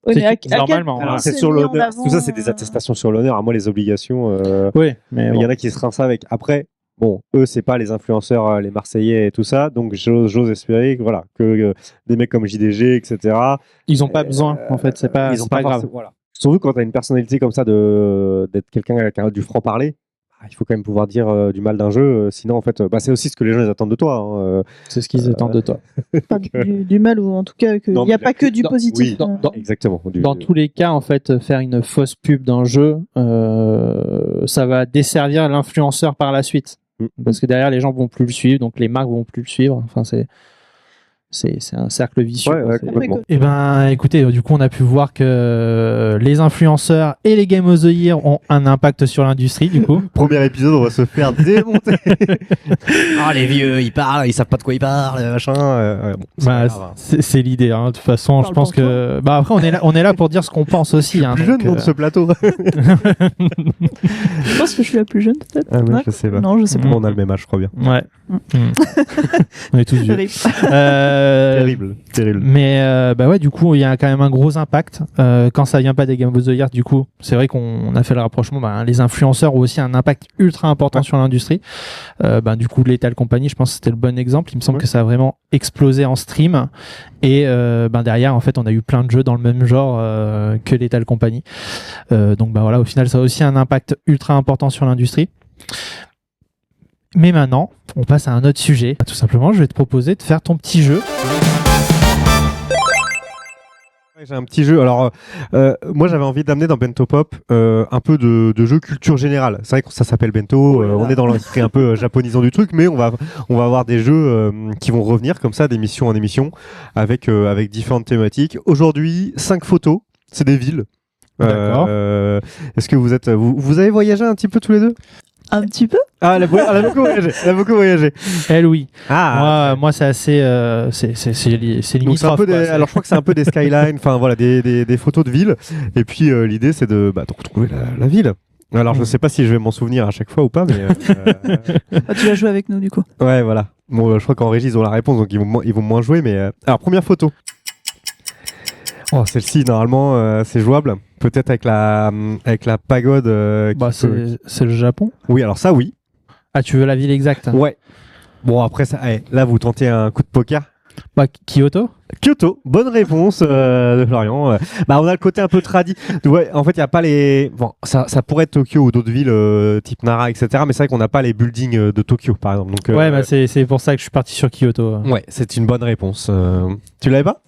[SPEAKER 2] Oui, mais
[SPEAKER 3] C'est
[SPEAKER 2] à quel
[SPEAKER 3] normalement,
[SPEAKER 2] point
[SPEAKER 3] voilà.
[SPEAKER 1] C'est
[SPEAKER 2] c'est
[SPEAKER 1] sur
[SPEAKER 2] mis en
[SPEAKER 1] l'honneur.
[SPEAKER 2] avant,
[SPEAKER 1] Tout ça, c'est des attestations sur l'honneur. À moi, les obligations.
[SPEAKER 3] Oui, mais
[SPEAKER 1] Il y en a qui se rincent avec. Après, bon, eux, c'est pas les influenceurs, les Marseillais et tout ça. Donc, j'ose espérer que des mecs comme JDG, etc.
[SPEAKER 3] ils n'ont pas besoin, en fait. C'est pas,
[SPEAKER 1] ils ont
[SPEAKER 3] c'est pas grave.
[SPEAKER 1] forcément- Voilà. Surtout quand tu as une personnalité comme ça, d'être quelqu'un avec du franc-parler. Il faut quand même pouvoir dire du mal d'un jeu. Sinon, en fait, c'est aussi ce que les gens ils attendent de toi. Hein.
[SPEAKER 3] C'est ce qu'ils attendent de toi.
[SPEAKER 2] Pas du mal ou en tout cas qu'il
[SPEAKER 1] Non,
[SPEAKER 2] n'y a
[SPEAKER 1] mais
[SPEAKER 2] pas que du
[SPEAKER 3] dans-
[SPEAKER 2] positif.
[SPEAKER 1] oui,
[SPEAKER 3] dans-
[SPEAKER 1] Exactement.
[SPEAKER 3] Dans tous les cas, en fait, faire une fausse pub d'un jeu, ça va desservir l'influenceur par la suite. Parce que derrière, les gens vont plus le suivre, donc les marques vont plus le suivre. Enfin, c'est un cercle vicieux.
[SPEAKER 1] Ouais,
[SPEAKER 3] quoi.
[SPEAKER 1] complètement.
[SPEAKER 3] Eh ben, écoutez, du coup, on a pu voir que les influenceurs et les Game of the Year ont un impact sur l'industrie, du coup.
[SPEAKER 1] Premier épisode, on va se faire démonter.
[SPEAKER 4] Ah, les vieux, ils parlent, ils savent pas de quoi ils parlent.
[SPEAKER 1] Machin. Bon, c'est pas grave, hein.
[SPEAKER 3] C'est l'idée, hein. De toute façon, je
[SPEAKER 2] Parle
[SPEAKER 3] pense
[SPEAKER 2] pour
[SPEAKER 3] que. Après, on est là pour dire ce qu'on pense aussi. Hein,
[SPEAKER 1] Plus
[SPEAKER 3] donc,
[SPEAKER 1] jeune de ce plateau.
[SPEAKER 2] Je pense que je suis la plus jeune, peut-être.
[SPEAKER 1] Ah oui,
[SPEAKER 2] Ouais.
[SPEAKER 1] je sais pas.
[SPEAKER 2] Non, je sais pas.
[SPEAKER 1] On a le même âge, je crois bien.
[SPEAKER 3] Ouais. On est tous vieux.
[SPEAKER 2] Terrible.
[SPEAKER 1] Terrible.
[SPEAKER 3] Mais ouais, du coup, il y a quand même un gros impact quand ça vient pas des Game of the Year. Du coup, c'est vrai qu'on a fait le rapprochement. Les influenceurs ont aussi un impact ultra important sur l'industrie. Du coup, Lethal Company, je pense que c'était le bon exemple. Il me semble que ça a vraiment explosé en stream. Et derrière, en fait, on a eu plein de jeux dans le même genre que Lethal Company. Donc voilà, au final, ça a aussi un impact ultra important sur l'industrie. Mais maintenant, on passe à un autre sujet. Tout simplement, je vais te proposer de faire ton petit jeu.
[SPEAKER 1] J'ai un petit jeu. Alors, moi, j'avais envie d'amener dans Bento Pop un peu de jeu culture générale. C'est vrai que ça s'appelle Bento. On est dans l'esprit un peu japonisant du truc, mais on va avoir des jeux qui vont revenir comme ça, d'émission en émission, avec différentes thématiques. Aujourd'hui, 5 photos. C'est des villes.
[SPEAKER 3] D'accord.
[SPEAKER 1] Est-ce que vous avez voyagé un petit peu tous les deux?
[SPEAKER 2] Un petit peu.
[SPEAKER 1] Ah, elle a beaucoup voyagé. Elle a beaucoup voyagé.
[SPEAKER 3] Elle, oui.
[SPEAKER 1] Ah.
[SPEAKER 3] Moi, c'est assez. C'est
[SPEAKER 1] Donc c'est un
[SPEAKER 3] limitrophe.
[SPEAKER 1] peu
[SPEAKER 3] quoi.
[SPEAKER 1] alors je crois que c'est un peu des skylines, enfin voilà, des photos de villes. Et puis l'idée c'est de retrouver la ville. Alors je sais pas si je vais m'en souvenir à chaque fois ou pas, mais
[SPEAKER 2] Tu vas jouer avec nous, du coup.
[SPEAKER 1] ouais voilà. Bon, je crois qu'en régie ils ont la réponse, donc ils vont moins jouer. Mais alors première photo. Oh, celle-ci normalement c'est jouable. Peut-être avec la pagode.
[SPEAKER 3] C'est le Japon.
[SPEAKER 1] Oui, alors ça oui.
[SPEAKER 3] Ah, tu veux la ville exacte?
[SPEAKER 1] Ouais. Bon après ça, là vous tentez un coup de poker.
[SPEAKER 3] Kyoto.
[SPEAKER 1] Kyoto, bonne réponse de Florian. On a le côté un peu tradi. Ouais, en fait, il n'y a pas les. Bon, ça pourrait être Tokyo ou d'autres villes type Nara, etc. Mais c'est vrai qu'on n'a pas les buildings de Tokyo, par exemple. Donc,
[SPEAKER 3] Ouais, c'est pour ça que je suis parti sur Kyoto.
[SPEAKER 1] ouais, c'est une bonne réponse. Tu l'avais pas?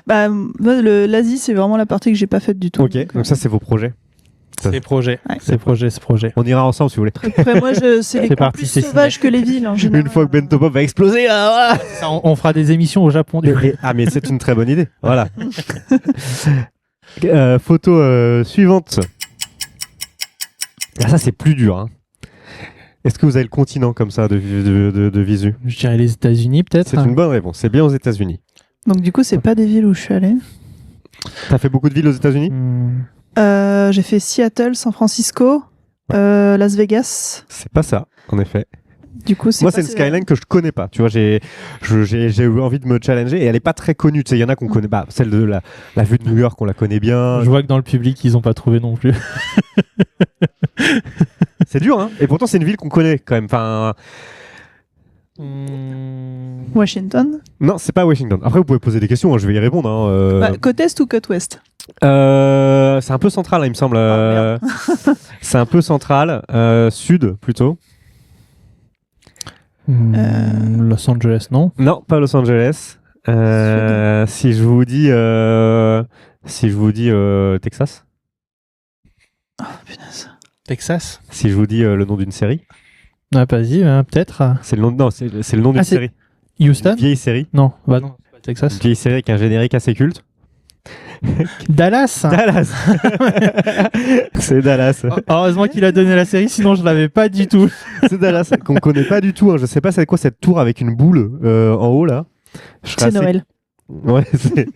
[SPEAKER 2] Moi, l'Asie, c'est vraiment la partie que j'ai pas faite du tout.
[SPEAKER 1] Ok, donc ça, c'est vos projets.
[SPEAKER 3] C'est projet.
[SPEAKER 2] Ouais.
[SPEAKER 3] C'est projet.
[SPEAKER 1] On ira ensemble si vous voulez.
[SPEAKER 2] Après, moi, c'est les coins
[SPEAKER 3] parti,
[SPEAKER 2] plus
[SPEAKER 3] c'est
[SPEAKER 2] sauvages que les villes, en général.
[SPEAKER 1] Une fois que Bento Pop va exploser, voilà.
[SPEAKER 3] Ça, on fera des émissions au Japon. Du coup.
[SPEAKER 1] Ah, mais c'est une très bonne idée. Voilà. Photo suivante. Ah, ça, c'est plus dur. Hein. Est-ce que vous avez le continent comme ça de visu?
[SPEAKER 3] Je dirais les États-Unis peut-être.
[SPEAKER 1] C'est une bonne réponse. C'est bien aux États-Unis.
[SPEAKER 2] Donc du coup, c'est pas des villes où je suis allée.
[SPEAKER 1] T'as fait beaucoup de villes aux États-Unis?
[SPEAKER 2] J'ai fait Seattle, San Francisco, Las Vegas.
[SPEAKER 1] C'est pas ça, en effet.
[SPEAKER 2] Du coup,
[SPEAKER 1] Moi, c'est une skyline que je connais pas. Tu vois, j'ai eu envie de me challenger et elle est pas très connue. Tu sais, il y en a qu'on connaît pas. Celle de la vue de New York, on la connaît bien.
[SPEAKER 3] Je vois que dans le public, ils ont pas trouvé non plus.
[SPEAKER 1] C'est dur, hein. Et pourtant, c'est une ville qu'on connaît quand même. Enfin,
[SPEAKER 2] Washington.
[SPEAKER 1] non, c'est pas Washington. Après, vous pouvez poser des questions. Hein, je vais y répondre. Hein.
[SPEAKER 2] Côte Est ou côte Ouest?
[SPEAKER 1] C'est un peu central, hein, il me semble.
[SPEAKER 2] merde.
[SPEAKER 1] C'est un peu central, sud plutôt.
[SPEAKER 3] Los Angeles, non?
[SPEAKER 1] Non, pas Los Angeles. Si je vous dis Texas.
[SPEAKER 2] Oh, punaise.
[SPEAKER 3] Texas?
[SPEAKER 1] Si je vous dis le nom d'une série.
[SPEAKER 3] Ah, vas-y, peut-être.
[SPEAKER 1] C'est le nom non, c'est le nom d'une
[SPEAKER 3] c'est
[SPEAKER 1] série.
[SPEAKER 3] Houston?
[SPEAKER 1] Une vieille série.
[SPEAKER 3] Non, bah non, c'est pas Texas.
[SPEAKER 1] Une vieille série avec un générique assez culte.
[SPEAKER 3] Dallas?
[SPEAKER 1] Dallas. C'est Dallas.
[SPEAKER 3] Heureusement qu'il a donné la série, sinon je l'avais pas du tout.
[SPEAKER 1] C'est Dallas qu'on connaît pas du tout. Hein. Je sais pas c'est quoi cette tour avec une boule en haut là.
[SPEAKER 2] C'est Noël.
[SPEAKER 1] Ouais, c'est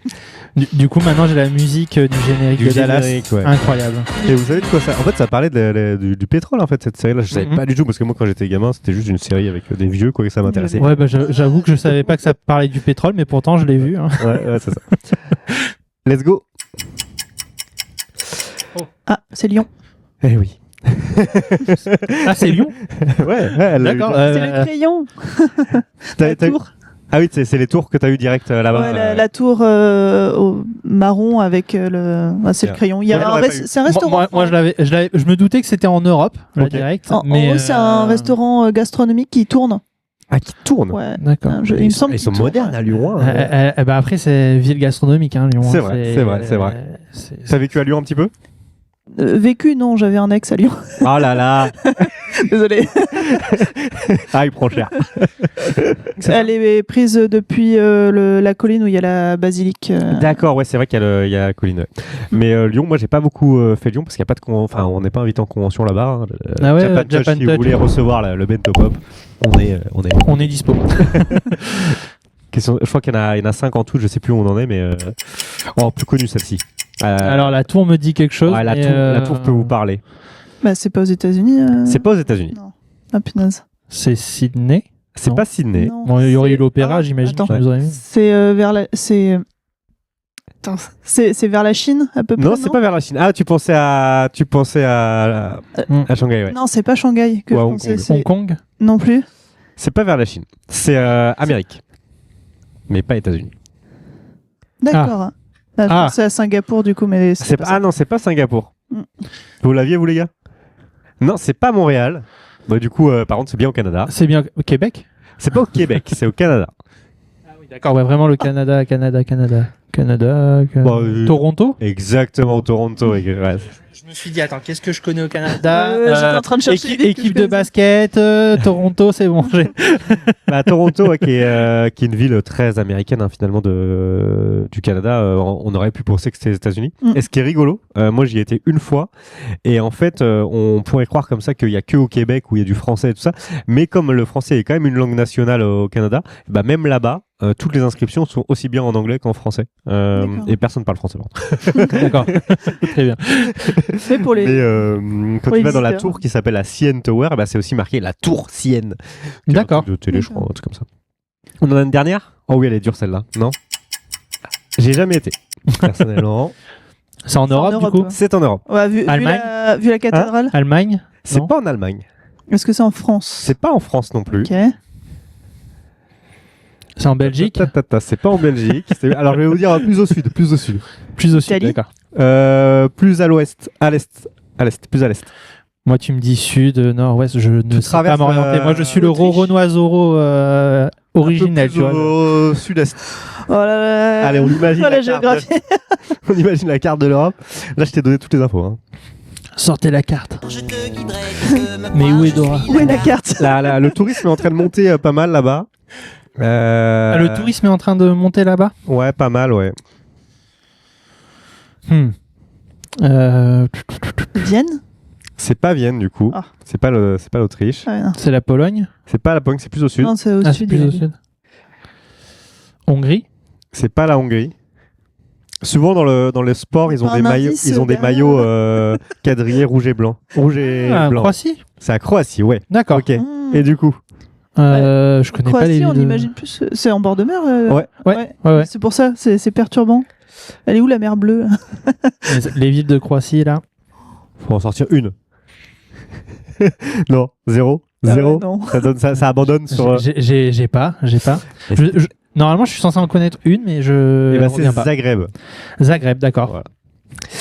[SPEAKER 3] Du coup, maintenant j'ai la musique du générique de Dallas.
[SPEAKER 1] ouais.
[SPEAKER 3] Incroyable.
[SPEAKER 1] Et vous savez de quoi ça? En fait, ça parlait du pétrole en fait cette série là. Je savais
[SPEAKER 3] Mhm.
[SPEAKER 1] pas du tout parce que moi quand j'étais gamin, c'était juste une série avec des vieux quoi et ça m'intéressait.
[SPEAKER 3] Ouais, bah, j'avoue que je savais pas que ça parlait du pétrole, mais pourtant je l'ai vu. Hein.
[SPEAKER 1] Ouais, c'est ça. Let's go.
[SPEAKER 2] Ah, c'est Lyon.
[SPEAKER 1] Eh oui.
[SPEAKER 3] Ah, c'est Lyon?
[SPEAKER 1] Ouais, elle l'a eu.
[SPEAKER 3] D'accord.
[SPEAKER 2] C'est le crayon. La
[SPEAKER 1] T'as eu-
[SPEAKER 2] tour.
[SPEAKER 1] Ah oui, c'est les tours que t'as eu direct là-bas.
[SPEAKER 2] Ouais, la tour au marron avec le. Ah, c'est le crayon. Il y a
[SPEAKER 1] Ouais,
[SPEAKER 2] un
[SPEAKER 1] j'aurais pas eu.
[SPEAKER 2] c'est un restaurant.
[SPEAKER 3] Moi, je me doutais que c'était en Europe, là,
[SPEAKER 1] Ok.
[SPEAKER 3] direct.
[SPEAKER 2] En
[SPEAKER 3] mais
[SPEAKER 2] haut, c'est un restaurant gastronomique qui tourne.
[SPEAKER 1] Ah, qui tourne.
[SPEAKER 2] Ouais.
[SPEAKER 3] D'accord.
[SPEAKER 2] Il me semble
[SPEAKER 1] Ils sont
[SPEAKER 2] qu'il tourne.
[SPEAKER 1] modernes à Lyon. Hein.
[SPEAKER 3] Bah après, c'est ville gastronomique, hein, Lyon.
[SPEAKER 1] C'est
[SPEAKER 3] hein,
[SPEAKER 1] vrai, c'est vrai.
[SPEAKER 3] c'est-
[SPEAKER 1] T'as vécu à Lyon un petit peu?
[SPEAKER 2] Vécu, non, j'avais un ex à Lyon.
[SPEAKER 1] Oh là là.
[SPEAKER 2] Désolé.
[SPEAKER 1] Ah, il prend cher.
[SPEAKER 2] Elle est prise depuis la colline où il y a la basilique.
[SPEAKER 1] D'accord, ouais, c'est vrai qu'il y a la colline. Ouais. Mais Lyon, moi, j'ai pas beaucoup fait Lyon parce qu'il n'y a pas de enfin, on n'est pas invité en convention là-bas. Hein.
[SPEAKER 3] Ah ouais,
[SPEAKER 1] Japan
[SPEAKER 3] Japan
[SPEAKER 1] Touch, si vous
[SPEAKER 3] Touch.
[SPEAKER 1] voulez recevoir le bento pop,
[SPEAKER 3] On est dispo.
[SPEAKER 1] Je crois qu'il y en a 5 en tout, je sais plus où on en est, mais plus connue celle-ci.
[SPEAKER 3] Alors la tour me dit quelque chose.
[SPEAKER 1] ouais, la
[SPEAKER 3] mais,
[SPEAKER 1] tour peut vous parler.
[SPEAKER 2] Bah, c'est pas aux États-Unis.
[SPEAKER 1] C'est pas aux États-Unis.
[SPEAKER 2] Non. Ah, punaise.
[SPEAKER 3] C'est Sydney.
[SPEAKER 1] C'est
[SPEAKER 3] Non.
[SPEAKER 1] pas Sydney.
[SPEAKER 2] Non.
[SPEAKER 3] Bon, il y aurait eu
[SPEAKER 2] C'est-
[SPEAKER 3] l'opéra,
[SPEAKER 2] Ah,
[SPEAKER 3] j'imagine.
[SPEAKER 2] attends.
[SPEAKER 3] qui nous aurait mis.
[SPEAKER 2] C'est vers la. Attends, c'est vers la Chine à peu près.
[SPEAKER 1] Non, c'est pas vers la Chine. Ah, tu pensais à Shanghai, ouais.
[SPEAKER 2] Non, c'est pas Shanghai que
[SPEAKER 1] Ou à
[SPEAKER 2] je
[SPEAKER 1] Hong
[SPEAKER 2] pensais.
[SPEAKER 1] Kong.
[SPEAKER 2] c'est-
[SPEAKER 3] Hong Kong.
[SPEAKER 2] Non plus.
[SPEAKER 1] C'est pas vers la Chine. C'est Amérique. Mais pas États-Unis.
[SPEAKER 2] D'accord. Ah, je
[SPEAKER 3] Ah.
[SPEAKER 2] pensais à Singapour du coup, mais c'est pas ça.
[SPEAKER 1] Ah non, c'est pas Singapour.
[SPEAKER 2] Mm.
[SPEAKER 1] Vous l'aviez, vous, les gars? Non, c'est pas Montréal. Bah, du coup, par contre, c'est bien au Canada.
[SPEAKER 3] C'est bien au Québec.
[SPEAKER 1] C'est pas au Québec, c'est au Canada.
[SPEAKER 3] D'accord, ouais, vraiment le Canada.
[SPEAKER 1] Bon,
[SPEAKER 3] Toronto.
[SPEAKER 1] Exactement, au Toronto. Ouais.
[SPEAKER 3] Je me suis dit, attends, qu'est-ce que je connais au Canada
[SPEAKER 2] J'étais en train de chercher des
[SPEAKER 3] équipe
[SPEAKER 2] que je
[SPEAKER 3] de basket, Toronto, c'est bon.
[SPEAKER 1] Bah, Toronto, ouais, qui est une ville très américaine, hein, finalement, du Canada. On aurait pu penser que c'était les États-Unis.
[SPEAKER 2] Mm.
[SPEAKER 1] Et ce qui est rigolo, moi, j'y ai été une fois. Et en fait, on pourrait croire comme ça qu'il n'y a que au Québec où il y a du français et tout ça. Mais comme le français est quand même une langue nationale au Canada, bah, même là-bas, toutes les inscriptions sont aussi bien en anglais qu'en français.
[SPEAKER 2] D'accord.
[SPEAKER 1] Et personne ne parle français. Bon.
[SPEAKER 3] D'accord, très bien.
[SPEAKER 2] Mais pour les.
[SPEAKER 1] Mais quand
[SPEAKER 2] pour
[SPEAKER 1] tu
[SPEAKER 2] les
[SPEAKER 1] vas dans la
[SPEAKER 2] visiteurs.
[SPEAKER 1] tour qui s'appelle la CN Tower, bah, c'est aussi marqué la tour CN. Qui est un
[SPEAKER 3] D'accord.
[SPEAKER 1] truc de télé, je crois, un truc comme ça. On en a une dernière? Oh oui, elle est dure celle-là. Non? J'ai jamais été. Personnellement.
[SPEAKER 3] C'est en
[SPEAKER 2] C'est en
[SPEAKER 3] Europe,
[SPEAKER 2] Europe,
[SPEAKER 3] du coup.
[SPEAKER 2] ouais.
[SPEAKER 1] C'est en Europe.
[SPEAKER 2] Ouais, vu
[SPEAKER 3] Allemagne
[SPEAKER 2] la cathédrale.
[SPEAKER 3] Allemagne.
[SPEAKER 1] C'est
[SPEAKER 3] Non.
[SPEAKER 1] pas en Allemagne.
[SPEAKER 2] Est-ce que c'est en France?
[SPEAKER 1] C'est pas en France non plus.
[SPEAKER 2] Ok.
[SPEAKER 3] C'est en Belgique.
[SPEAKER 1] C'est pas en Belgique. Alors je vais vous dire plus au sud. Plus au sud.
[SPEAKER 3] Plus au sud,
[SPEAKER 2] Italie.
[SPEAKER 3] d'accord.
[SPEAKER 1] Plus à l'ouest. À l'est. À l'est. Plus à l'est.
[SPEAKER 3] Moi, tu me dis sud, nord, ouest, je ne sais pas
[SPEAKER 1] traverses,
[SPEAKER 3] m'orienter. Moi, je suis le
[SPEAKER 2] l'Autriche.
[SPEAKER 3] Roronoisoro originel,
[SPEAKER 1] Un peu
[SPEAKER 3] tu vois.
[SPEAKER 1] plus au sud-est.
[SPEAKER 2] Oh là là.
[SPEAKER 1] Allez, on imagine
[SPEAKER 2] Oh, la
[SPEAKER 1] la carte.
[SPEAKER 2] géographie.
[SPEAKER 1] On imagine la carte de l'Europe. Là, je t'ai donné toutes les infos. Hein.
[SPEAKER 3] Sortez la carte. Mais où est Dora?
[SPEAKER 2] Où est la carte?
[SPEAKER 1] Le tourisme est en train de monter pas mal là-bas.
[SPEAKER 3] Ah, le tourisme est en train de monter là-bas?
[SPEAKER 1] Ouais, pas mal, ouais.
[SPEAKER 3] Hmm.
[SPEAKER 2] Vienne?
[SPEAKER 1] C'est pas Vienne du coup.
[SPEAKER 2] Ah.
[SPEAKER 1] C'est pas l'Autriche.
[SPEAKER 2] Ouais, non.
[SPEAKER 3] C'est la Pologne.
[SPEAKER 1] C'est pas la Pologne, c'est plus au sud.
[SPEAKER 2] Non, c'est au
[SPEAKER 3] Ah, c'est
[SPEAKER 2] sud.
[SPEAKER 3] plus
[SPEAKER 2] il a
[SPEAKER 3] au
[SPEAKER 2] dit.
[SPEAKER 3] sud. Hongrie.
[SPEAKER 1] C'est pas la Hongrie. Souvent dans le sport, ils ont
[SPEAKER 2] Un
[SPEAKER 1] des maillots,
[SPEAKER 2] indice
[SPEAKER 1] ils ont des
[SPEAKER 2] derrière.
[SPEAKER 1] maillots quadrillés rouge et blanc. Rouge et
[SPEAKER 3] Ah,
[SPEAKER 1] blanc.
[SPEAKER 3] Croatie.
[SPEAKER 1] C'est à Croatie, ouais.
[SPEAKER 3] D'accord.
[SPEAKER 1] Ok.
[SPEAKER 2] Mmh.
[SPEAKER 1] Et du coup,
[SPEAKER 3] Je connais pas les
[SPEAKER 2] Croatie, on
[SPEAKER 3] villes.
[SPEAKER 2] imagine plus. C'est en bord de mer.
[SPEAKER 1] Ouais.
[SPEAKER 3] Ouais.
[SPEAKER 2] C'est pour ça, c'est perturbant. Elle est où la mer bleue?
[SPEAKER 3] Les villes de Croatie là.
[SPEAKER 1] faut en sortir une. Non, zéro.
[SPEAKER 2] Ah
[SPEAKER 1] Zéro.
[SPEAKER 2] ouais, non.
[SPEAKER 1] Ça abandonne sur.
[SPEAKER 3] J'ai pas. Normalement, je suis censé en connaître une, mais
[SPEAKER 1] Et bah, c'est
[SPEAKER 3] reviens pas.
[SPEAKER 1] Zagreb.
[SPEAKER 3] Zagreb, d'accord.
[SPEAKER 1] Voilà.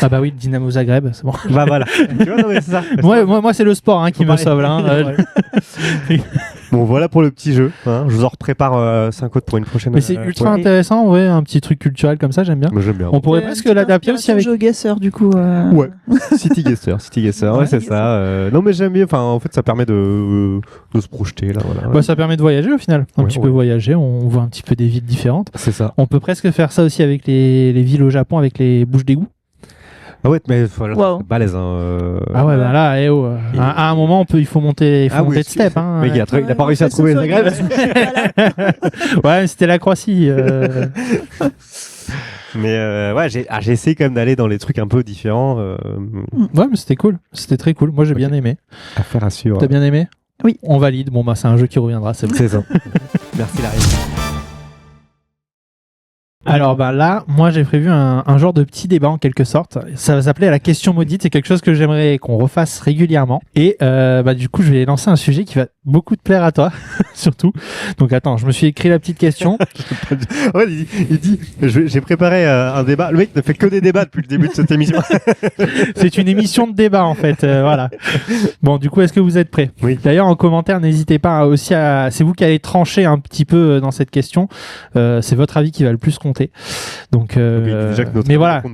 [SPEAKER 3] Ah bah oui, Dynamo Zagreb, c'est bon.
[SPEAKER 1] Bah voilà. Tu vois, non, mais c'est ça.
[SPEAKER 3] Moi, c'est le sport qui
[SPEAKER 1] Faut
[SPEAKER 3] me
[SPEAKER 1] parler.
[SPEAKER 3] sauve là.
[SPEAKER 1] Bon, voilà pour le petit jeu. Hein. Je vous en reprépare 5 autres pour une prochaine.
[SPEAKER 3] Mais c'est ultra
[SPEAKER 1] ouais.
[SPEAKER 3] intéressant, ouais, un petit truc culturel comme ça, j'aime bien.
[SPEAKER 1] Moi, j'aime bien.
[SPEAKER 3] On pourrait presque l'adapter aussi avec.
[SPEAKER 2] GeoGuessr, du coup.
[SPEAKER 1] Ouais, City Guesser, ouais,
[SPEAKER 3] Ouais,
[SPEAKER 1] c'est ça. Non, mais j'aime bien. Enfin, en fait, ça permet de se projeter là. Voilà.
[SPEAKER 3] Bah, ça permet de voyager au final. Un
[SPEAKER 1] Ouais,
[SPEAKER 3] petit
[SPEAKER 1] ouais.
[SPEAKER 3] peu voyager, on voit un petit peu des villes différentes.
[SPEAKER 1] C'est ça.
[SPEAKER 3] On peut presque faire ça aussi avec les villes au Japon, avec les bouches d'égout.
[SPEAKER 1] Ah ouais, mais voilà,
[SPEAKER 2] Wow.
[SPEAKER 1] c'est balèze.
[SPEAKER 3] Ah ouais, bah là, à un moment, il faut monter de step. Hein,
[SPEAKER 1] Mais il a pas réussi à trouver Zagreb.
[SPEAKER 3] Ouais, c'était la Croatie.
[SPEAKER 1] Mais ouais, j'ai essayé quand même d'aller dans les trucs un peu différents.
[SPEAKER 3] Ouais, mais c'était cool. C'était très cool. Moi, j'ai bien aimé.
[SPEAKER 1] Affaire à suivre.
[SPEAKER 3] T'as bien aimé?
[SPEAKER 2] Oui.
[SPEAKER 3] On valide. Bon, bah, c'est un jeu qui reviendra. C'est bon.
[SPEAKER 1] C'est ça. Merci Larry.
[SPEAKER 3] Alors bah là, moi j'ai prévu un genre de petit débat en quelque sorte. Ça va s'appeler la question maudite. C'est quelque chose que j'aimerais qu'on refasse régulièrement. Et bah du coup, je vais lancer un sujet qui va beaucoup te plaire à toi, surtout. Donc attends, je me suis écrit la petite question.
[SPEAKER 1] Ouais, il dit j'ai préparé un débat. Le mec ne fait que des débats depuis le début de cette émission.
[SPEAKER 3] C'est une émission de débat en fait. Voilà. Bon, du coup, est-ce que vous êtes prêts?
[SPEAKER 1] Oui.
[SPEAKER 3] D'ailleurs, en commentaire, n'hésitez pas aussi à. C'est vous qui allez trancher un petit peu dans cette question. C'est votre avis qui va le plus compter. Donc,
[SPEAKER 1] déjà que notre
[SPEAKER 3] mais
[SPEAKER 1] avis
[SPEAKER 3] voilà.
[SPEAKER 1] compte,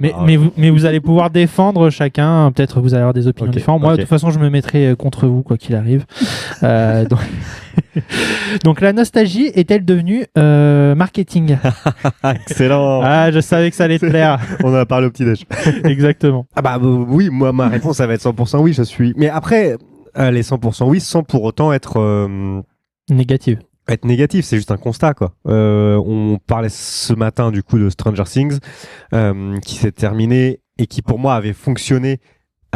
[SPEAKER 3] Mais vous allez pouvoir défendre chacun. Peut-être vous allez avoir des opinions
[SPEAKER 1] Ok,
[SPEAKER 3] différentes. Moi,
[SPEAKER 1] ok.
[SPEAKER 3] de toute façon, je me mettrai contre vous quoi qu'il arrive. Donc, la nostalgie est-elle devenue marketing?
[SPEAKER 1] Excellent.
[SPEAKER 3] Ah, je savais que ça allait te plaire.
[SPEAKER 1] On en a parlé au petit-déj.
[SPEAKER 3] Exactement.
[SPEAKER 1] Ah bah oui, moi ma réponse ça va être 100% oui, je suis. Mais après, les 100% oui sans pour autant être négatif, c'est juste un constat quoi. On parlait ce matin du coup de Stranger Things qui s'est terminé et qui pour moi avait fonctionné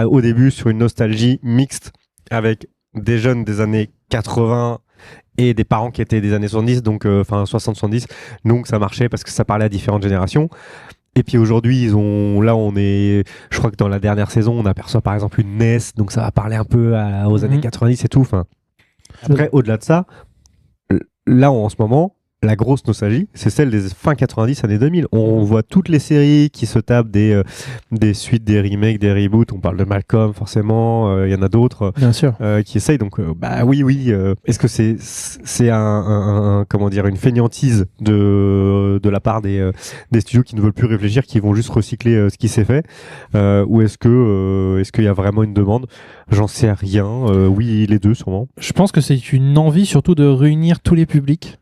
[SPEAKER 1] au début sur une nostalgie mixte avec des jeunes des années 80 et des parents qui étaient des années 70, donc enfin 60-70, donc ça marchait parce que ça parlait à différentes générations. Et puis aujourd'hui, je crois que dans la dernière saison, on aperçoit par exemple une NES, donc ça va parler un peu aux années 90 et tout. Enfin, après, au-delà de ça, là en ce moment, la grosse nostalgie, c'est celle des fin 90, années 2000. On voit toutes les séries qui se tapent des suites, des remakes, des reboots. On parle de Malcolm, forcément. Il y en a d'autres
[SPEAKER 3] Bien sûr.
[SPEAKER 1] qui essayent. Donc, bah oui. Est-ce que c'est comment dire, une fainéantise de la part des studios qui ne veulent plus réfléchir, qui vont juste recycler ce qui s'est fait, ou est-ce qu'il y a vraiment une demande? J'en sais rien. Oui, les deux sûrement.
[SPEAKER 3] Je pense que c'est une envie surtout de réunir tous les publics.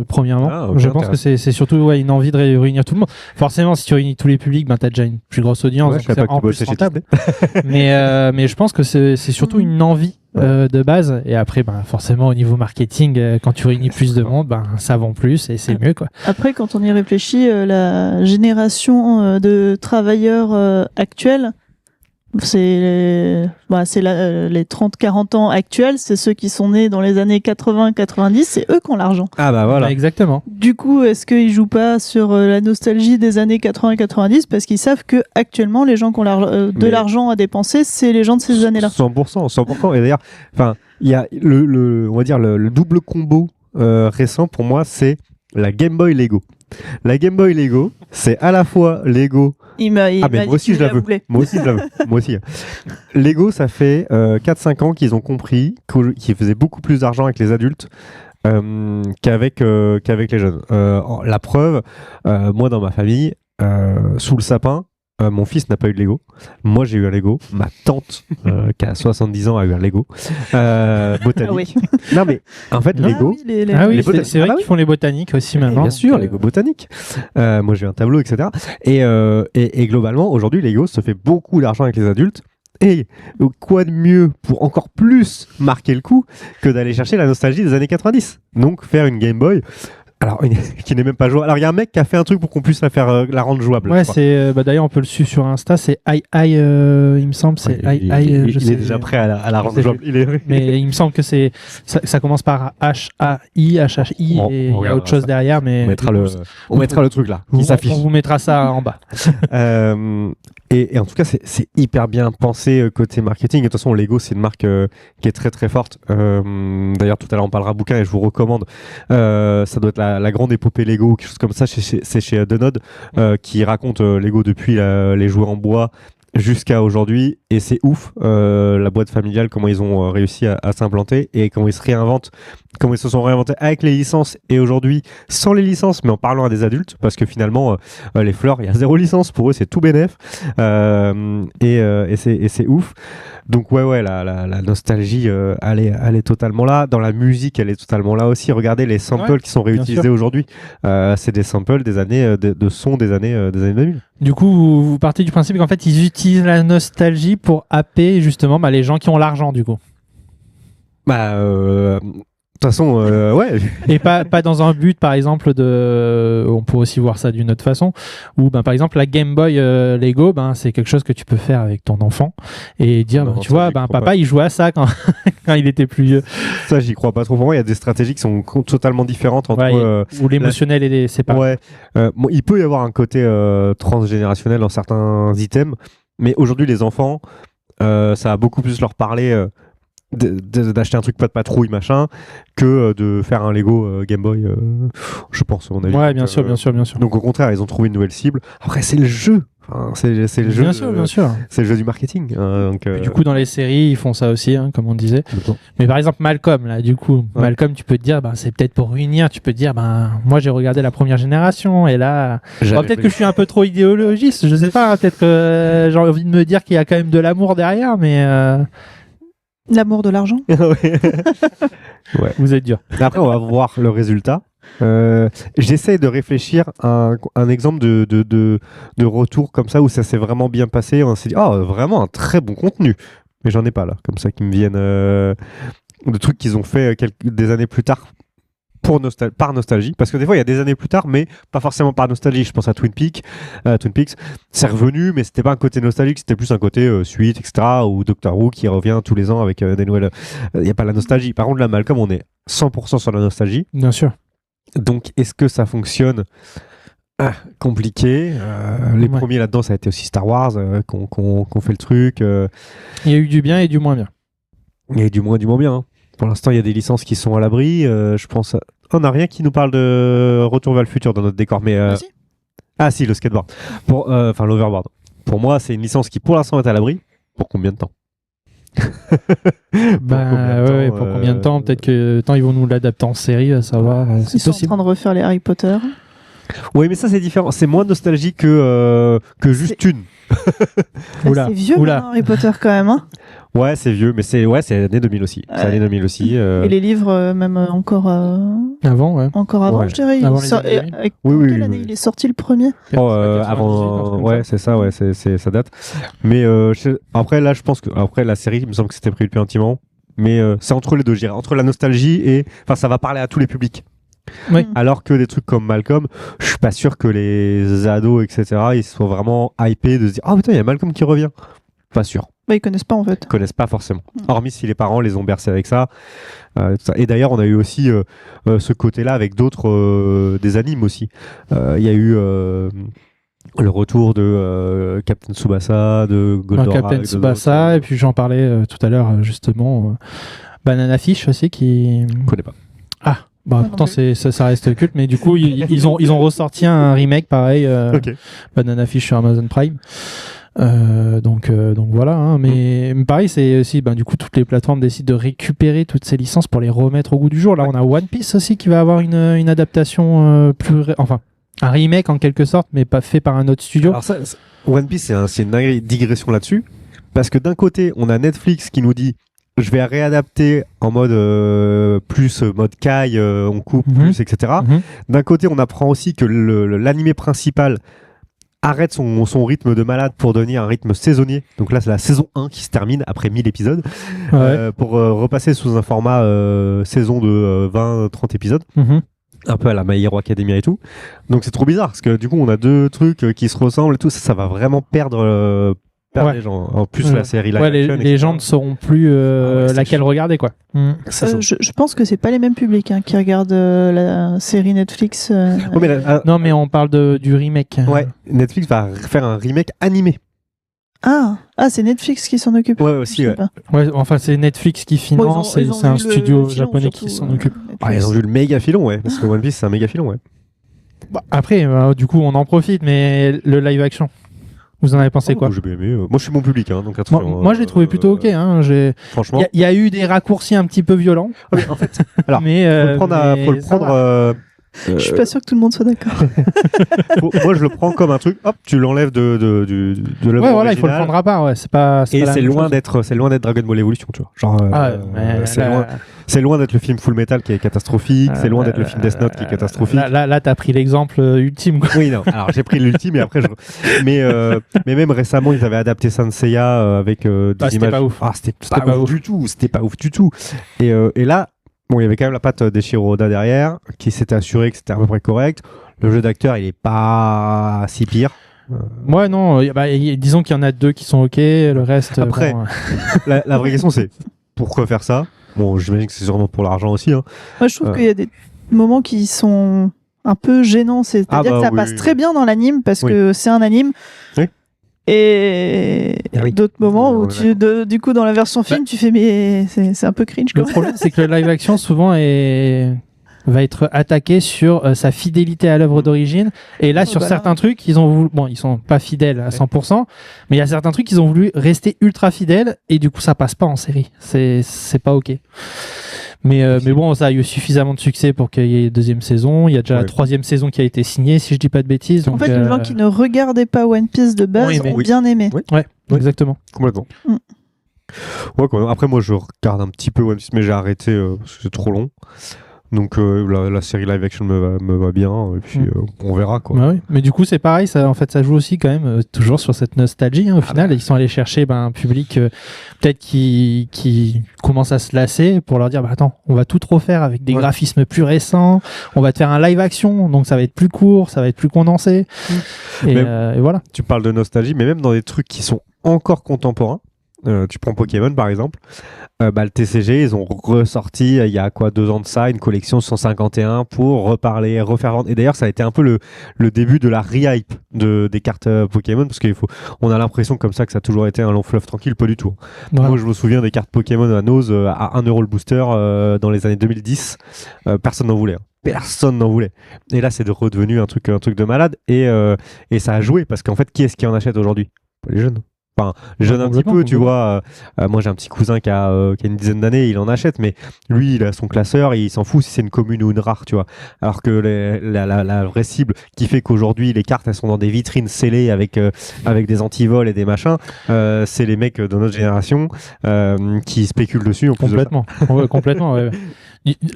[SPEAKER 3] Premièrement,
[SPEAKER 1] Ah, ok,
[SPEAKER 3] je pense que c'est surtout une envie de réunir tout le monde. Forcément, si tu réunis tous les publics, t'as déjà une plus grosse audience,
[SPEAKER 1] Ouais,
[SPEAKER 3] donc
[SPEAKER 1] je savais
[SPEAKER 3] c'est
[SPEAKER 1] pas que
[SPEAKER 3] en
[SPEAKER 1] tu
[SPEAKER 3] plus
[SPEAKER 1] bossais chez
[SPEAKER 3] rentable. mais je pense que c'est surtout une envie de base. Et après, forcément, au niveau marketing, quand tu réunis plus de monde, ça vend plus et c'est mieux, quoi.
[SPEAKER 2] Après, quand on y réfléchit, la génération de travailleurs actuels, c'est les 30-40 ans actuels, c'est ceux qui sont nés dans les années 80-90, c'est eux qui ont l'argent.
[SPEAKER 1] Ah bah voilà.
[SPEAKER 3] Exactement.
[SPEAKER 2] Du coup, est-ce qu'ils jouent pas sur la nostalgie des années 80-90 parce qu'ils savent que actuellement les gens qui ont de l'argent à dépenser, c'est les gens de ces années-là.
[SPEAKER 1] 100%. Et d'ailleurs, enfin, il y a on va dire le double combo récent pour moi, c'est la Game Boy Lego. La Game Boy Lego, c'est à la fois Lego.
[SPEAKER 2] Mais
[SPEAKER 1] moi aussi je la veux. Moi aussi je la veux. Moi aussi. Lego, ça fait 4-5 ans qu'ils ont compris qu'ils faisaient beaucoup plus d'argent avec les adultes qu'avec les jeunes. La preuve, moi dans ma famille, sous le sapin, mon fils n'a pas eu de Lego. Moi, j'ai eu un Lego. Ma tante, qui a 70 ans, a eu un Lego. Botanique.
[SPEAKER 2] Ah oui.
[SPEAKER 1] Non, mais en fait, Lego.
[SPEAKER 3] Ah oui,
[SPEAKER 1] les
[SPEAKER 3] c'est vrai qu'ils font les botaniques aussi maintenant.
[SPEAKER 1] Bien sûr, Lego botanique. Moi, j'ai un tableau, etc. Et globalement, aujourd'hui, Lego se fait beaucoup d'argent avec les adultes. Et quoi de mieux pour encore plus marquer le coup que d'aller chercher la nostalgie des années 90. Donc faire une Game Boy. Alors, qui n'est même pas jouable. Alors, il y a un mec qui a fait un truc pour qu'on puisse la rendre jouable.
[SPEAKER 3] Ouais, c'est d'ailleurs on peut le suivre sur Insta, c'est il me semble, c'est
[SPEAKER 1] il est déjà prêt à la rendre jouable.
[SPEAKER 3] Mais il me semble que ça commence par HAI, HHI et il y a autre chose derrière, mais
[SPEAKER 1] on mettra le truc là, qui s'affiche.
[SPEAKER 3] On vous mettra ça en bas.
[SPEAKER 1] Et en tout cas, c'est hyper bien pensé côté marketing. Et de toute façon, Lego, c'est une marque qui est très très forte. D'ailleurs, tout à l'heure, on parlera bouquin et je vous recommande. Ça doit être la grande épopée Lego ou quelque chose comme ça. C'est chez Denode qui raconte Lego depuis les jouets en bois jusqu'à aujourd'hui. Et c'est ouf, la boîte familiale, comment ils ont réussi à s'implanter et comment ils se réinventent. Comment ils se sont réinventés avec les licences et aujourd'hui sans les licences, mais en parlant à des adultes, parce que finalement, les fleurs, il y a 0 licence, pour eux, c'est tout bénef. Et c'est ouf. Donc ouais, la nostalgie, elle est totalement là. Dans la musique, elle est totalement là aussi. Regardez les samples qui sont réutilisés aujourd'hui. C'est des samples des années de sons des années 2000.
[SPEAKER 3] Du coup, vous partez du principe qu'en fait, ils utilisent la nostalgie pour happer justement les gens qui ont l'argent, du coup.
[SPEAKER 1] De toute façon, ouais.
[SPEAKER 3] Et pas dans un but, par exemple, on peut aussi voir ça d'une autre façon, où par exemple la Game Boy Lego, c'est quelque chose que tu peux faire avec ton enfant et dire, tu vois, papa il jouait à ça quand il était plus vieux.
[SPEAKER 1] Ça, j'y crois pas trop. Pour moi, il y a des stratégies qui sont totalement différentes entre
[SPEAKER 3] où l'émotionnel est séparé.
[SPEAKER 1] Ouais. Il peut y avoir un côté transgénérationnel dans certains items, mais aujourd'hui, les enfants, ça va beaucoup plus leur parler. D'acheter un truc pas de patrouille machin que de faire un Lego Game Boy je pense à mon avis.
[SPEAKER 3] Ouais, bien sûr.
[SPEAKER 1] Donc au contraire ils ont trouvé une nouvelle cible. Après c'est le jeu, c'est le jeu,
[SPEAKER 3] bien sûr.
[SPEAKER 1] C'est le jeu du marketing donc,
[SPEAKER 3] du coup dans les séries ils font ça aussi comme on disait. Mais par exemple Malcolm là, du coup Malcolm, tu peux te dire c'est peut-être pour réunir, tu peux te dire moi j'ai regardé la première génération et là peut-être que je suis un peu trop idéologiste, je sais pas, peut-être que j'ai envie de me dire qu'il y a quand même de l'amour derrière, mais
[SPEAKER 2] l'amour de l'argent.
[SPEAKER 1] Ouais.
[SPEAKER 3] Vous êtes dur.
[SPEAKER 1] Après, on va voir le résultat. J'essaie de réfléchir à un exemple de retour comme ça où ça s'est vraiment bien passé. On s'est dit, vraiment un très bon contenu. Mais j'en ai pas là, comme ça, qui me viennent de trucs qu'ils ont fait des années plus tard. Par nostalgie, parce que des fois il y a des années plus tard, mais pas forcément par nostalgie. Je pense à Twin Peaks, c'est revenu, mais c'était pas un côté nostalgique, c'était plus un côté suite, etc. Ou Doctor Who qui revient tous les ans avec des nouvelles. Il n'y a pas la nostalgie. Par contre, là, Malcolm, on est 100% sur la nostalgie.
[SPEAKER 3] Bien sûr.
[SPEAKER 1] Donc, est-ce que ça fonctionne? Compliqué. Les premiers là-dedans, ça a été aussi Star Wars qu'on fait le truc.
[SPEAKER 3] Il y a eu du bien et du moins bien.
[SPEAKER 1] Il y a eu du moins bien. Hein. Pour l'instant, il y a des licences qui sont à l'abri. Je pense. On n'a rien qui nous parle de Retour vers le futur dans notre décor. Mais si, le skateboard. Enfin, l'overboard. Pour moi, c'est une licence qui, pour l'instant, est à l'abri. Pour combien de temps?
[SPEAKER 3] Pour combien de temps? Peut-être que ils vont nous l'adapter en série, à savoir.
[SPEAKER 2] Ils sont en train de refaire les Harry Potter.
[SPEAKER 1] Oui, mais ça, c'est différent. C'est moins nostalgique que juste une.
[SPEAKER 2] C'est vieux, Harry Potter, quand même. Hein.
[SPEAKER 1] Ouais, c'est vieux, mais c'est l'année 2000 aussi. C'est l'année 2000 aussi.
[SPEAKER 2] Et les livres, même encore
[SPEAKER 3] avant, ouais.
[SPEAKER 2] Encore avant,
[SPEAKER 1] ouais.
[SPEAKER 2] je dirais. Quelle année il est sorti le premier?
[SPEAKER 1] Avant, ouais, c'est ça, ouais, ça date. Mais après, là, je pense que après la série, il me semble que c'était pris depuis un petit moment. Mais c'est entre les deux, je dirais, entre la nostalgie et, enfin, ça va parler à tous les publics.
[SPEAKER 3] Oui.
[SPEAKER 1] Alors que des trucs comme Malcolm, je suis pas sûr que les ados, etc., ils soient vraiment hypés de se dire putain, il y a Malcolm qui revient. Pas sûr.
[SPEAKER 2] Ils connaissent pas en fait.
[SPEAKER 1] Ils connaissent pas forcément. Hormis si les parents les ont bercés avec ça. Tout ça. Et d'ailleurs, on a eu aussi ce côté-là avec d'autres des animes aussi. Il y a eu le retour de Captain Tsubasa, de Goldorak.
[SPEAKER 3] Captain Tsubasa, et puis j'en parlais tout à l'heure justement. Banana Fish aussi qui.
[SPEAKER 1] Je connais pas.
[SPEAKER 3] Pourtant ça reste culte, mais du coup ils ont ressorti un remake pareil, Banana Fish sur Amazon Prime. Donc voilà, hein, mais pareil, c'est aussi du coup toutes les plateformes décident de récupérer toutes ces licences pour les remettre au goût du jour. Là on a One Piece aussi qui va avoir une adaptation enfin un remake en quelque sorte, mais pas fait par un autre studio.
[SPEAKER 1] Alors ça, One Piece c'est une digression là-dessus, parce que d'un côté on a Netflix qui nous dit je vais réadapter en mode plus mode Kai, on coupe plus, etc. D'un côté, on apprend aussi que l'animé principal arrête son rythme de malade pour devenir un rythme saisonnier. Donc là, c'est la saison 1 qui se termine après 1000 épisodes pour repasser sous un format saison de 20-30 épisodes. Un peu à la My Hero Academia et tout. Donc c'est trop bizarre parce que du coup, on a deux trucs qui se ressemblent et tout. Ça va vraiment perdre les gens. En plus, la série live action,
[SPEAKER 3] les gens ne sauront plus laquelle regarder, quoi.
[SPEAKER 2] Je pense que c'est pas les mêmes publics qui regardent la série Netflix.
[SPEAKER 3] Non, mais on parle du remake.
[SPEAKER 1] Ouais, Netflix va faire un remake animé.
[SPEAKER 2] Ah, c'est Netflix qui s'en occupe.
[SPEAKER 1] Ouais, aussi.
[SPEAKER 3] Ouais, enfin, c'est Netflix qui finance et c'est un studio japonais qui s'en occupe.
[SPEAKER 1] Ils ont vu le méga filon, ouais. Parce que One Piece, c'est un méga filon, ouais.
[SPEAKER 3] Bah, après, du coup, on en profite, mais le live action. Vous en avez pensé quoi?
[SPEAKER 1] J'ai bien aimé. Moi, je suis bon public, donc
[SPEAKER 3] moi, je l'ai trouvé plutôt ok.
[SPEAKER 1] Franchement,
[SPEAKER 3] il y a eu des raccourcis un petit peu violents.
[SPEAKER 1] Mais en fait, alors,
[SPEAKER 3] mais,
[SPEAKER 1] faut le prendre.
[SPEAKER 2] Je suis pas sûr que tout le monde soit d'accord.
[SPEAKER 1] Moi, je le prends comme un truc. Hop, tu l'enlèves de l'œuvre
[SPEAKER 3] ouais, voilà, il faut le prendre à part. Ouais, c'est pas.
[SPEAKER 1] Et c'est loin d'être Dragon Ball Evolution, tu vois. Genre, c'est loin d'être le film Full Metal qui est catastrophique. C'est loin d'être le film Death Note qui est catastrophique.
[SPEAKER 3] Là, t'as pris l'exemple ultime. Quoi.
[SPEAKER 1] Oui, non. Alors, j'ai pris l'ultime et après, mais même récemment, ils avaient adapté Saint Seiya avec des images.
[SPEAKER 3] C'était pas ouf.
[SPEAKER 1] C'était pas ouf du tout. C'était pas ouf du tout. Et là. Bon, il y avait quand même la patte d'Eiichiro Oda derrière, qui s'était assuré que c'était à peu près correct. Le jeu d'acteur, il est pas si pire.
[SPEAKER 3] Ouais, non, disons qu'il y en a 2 qui sont ok, le reste...
[SPEAKER 1] Après, la vraie question, c'est pourquoi faire ça? Bon, j'imagine que c'est sûrement pour l'argent aussi. Moi,
[SPEAKER 2] je trouve qu'il y a des moments qui sont un peu gênants. C'est-à-dire que ça passe très bien dans l'anime, parce que c'est un anime. Oui. Et d'autres moments où du coup dans la version film tu fais mais c'est un peu cringe.
[SPEAKER 3] Le problème c'est que le live action souvent va être attaqué sur sa fidélité à l'œuvre d'origine et là sur certains trucs ils sont pas fidèles à 100% mais il y a certains trucs ils ont voulu rester ultra fidèles et du coup ça passe pas en série, c'est pas ok. Mais bon, ça a eu suffisamment de succès pour qu'il y ait une 2e saison. Il y a déjà la 3e saison qui a été signée, si je dis pas de bêtises. Donc,
[SPEAKER 2] en fait, les gens qui ne regardaient pas One Piece de base ont bien aimé.
[SPEAKER 3] Ouais, exactement.
[SPEAKER 1] Complètement. Ouais, après, moi, je regarde un petit peu One Piece, mais j'ai arrêté parce que c'est trop long. Donc la série live action me va bien et puis on verra quoi.
[SPEAKER 3] Bah oui. Mais du coup c'est pareil, ça joue aussi quand même toujours sur cette nostalgie au final. Ils sont allés chercher un public peut-être qui commence à se lasser pour leur dire attends, on va tout refaire avec des graphismes plus récents, on va te faire un live action donc ça va être plus court, ça va être plus condensé et voilà.
[SPEAKER 1] Tu parles de nostalgie mais même dans des trucs qui sont encore contemporains. Tu prends Pokémon par exemple, le TCG ils ont ressorti il y a 2 ans de ça une collection 151 pour reparler, refaire vendre. Et d'ailleurs ça a été un peu le début de la re-hype des cartes Pokémon parce qu'on a l'impression comme ça que ça a toujours été un long fleuve tranquille, pas du tout. Ouais. Moi je me souviens des cartes Pokémon à Nose à 1€ le booster dans les années 2010, personne n'en voulait. Personne n'en voulait. Et là c'est redevenu un truc de malade et ça a joué parce qu'en fait qui est-ce qui en achète aujourd'hui? Les jeunes. Enfin, jeune un petit peu, tu vois. Moi, j'ai un petit cousin qui a une dizaine d'années, il en achète, mais lui, il a son classeur et il s'en fout si c'est une commune ou une rare, tu vois. Alors que la vraie cible qui fait qu'aujourd'hui, les cartes, elles sont dans des vitrines scellées avec des antivols et des machins, c'est les mecs de notre génération qui spéculent dessus. En plus
[SPEAKER 3] complètement. Complètement, ouais.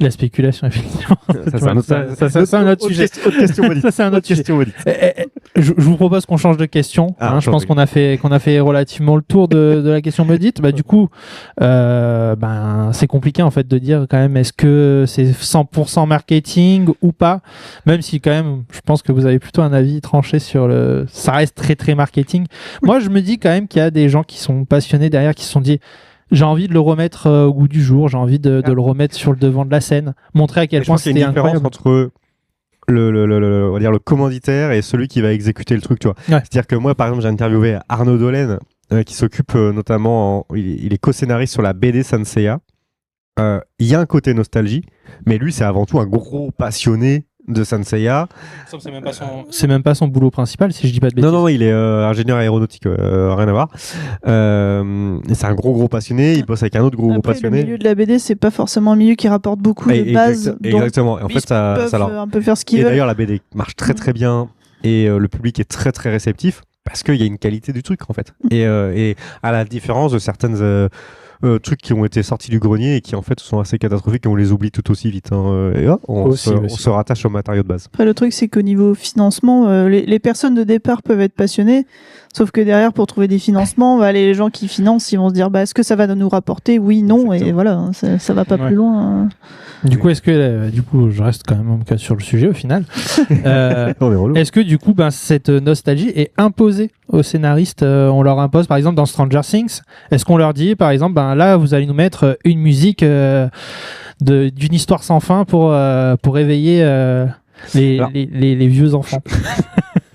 [SPEAKER 3] La spéculation, effectivement. Ça, c'est un autre sujet.
[SPEAKER 1] Autre question maudite.
[SPEAKER 3] Ça, c'est un autre question maudite. Je vous propose qu'on change de question. Je pense qu'on a fait relativement le tour de la question maudite. Du coup, c'est compliqué en fait de dire quand même est-ce que c'est 100% marketing ou pas. Même si quand même, je pense que vous avez plutôt un avis tranché sur ça reste très très marketing. Moi, je me dis quand même qu'il y a des gens qui sont passionnés derrière, qui se sont dit j'ai envie de le remettre au goût du jour, j'ai envie de le remettre sur le devant de la scène, montrer à quel point c'était incroyable.
[SPEAKER 1] Entre on va dire le commanditaire et celui qui va exécuter le truc, tu vois. Ouais. C'est-à-dire que moi, par exemple, j'ai interviewé Arnaud Dolène qui s'occupe notamment, il est co-scénariste sur la BD Saint Seiya. Il y a un côté nostalgie, mais lui, c'est avant tout un gros passionné de Saint Seiya.
[SPEAKER 3] C'est même pas son boulot principal, si je dis pas de bêtises.
[SPEAKER 1] Non, il est ingénieur aéronautique, rien à voir. C'est un gros passionné, il bosse avec un autre gros passionné.
[SPEAKER 2] Le milieu de la BD, c'est pas forcément un milieu qui rapporte beaucoup de base.
[SPEAKER 1] Exactement. Et en fait, ça
[SPEAKER 2] peuvent un peu faire ce qu'ils veulent.
[SPEAKER 1] Et d'ailleurs, la BD marche très très bien et le public est très très réceptif parce qu'il y a une qualité du truc en fait. Et à la différence de certaines trucs qui ont été sortis du grenier et qui en fait sont assez catastrophiques et on les oublie tout aussi vite. Et on se rattache au matériau de base.
[SPEAKER 2] Après, le truc, c'est qu'au niveau financement, les personnes de départ peuvent être passionnées, sauf que derrière, pour trouver des financements, les gens qui financent, ils vont se dire est-ce que ça va nous rapporter? Oui, non,
[SPEAKER 1] Exactement.
[SPEAKER 2] et voilà, ça va pas plus loin.
[SPEAKER 3] Du coup, je reste quand même sur le sujet au final.
[SPEAKER 1] On est relou.
[SPEAKER 3] Est-ce que du coup, cette nostalgie est imposée aux scénaristes? On leur impose, par exemple, dans Stranger Things, est-ce qu'on leur dit, par exemple, là, vous allez nous mettre une musique d'une histoire sans fin pour éveiller les vieux enfants?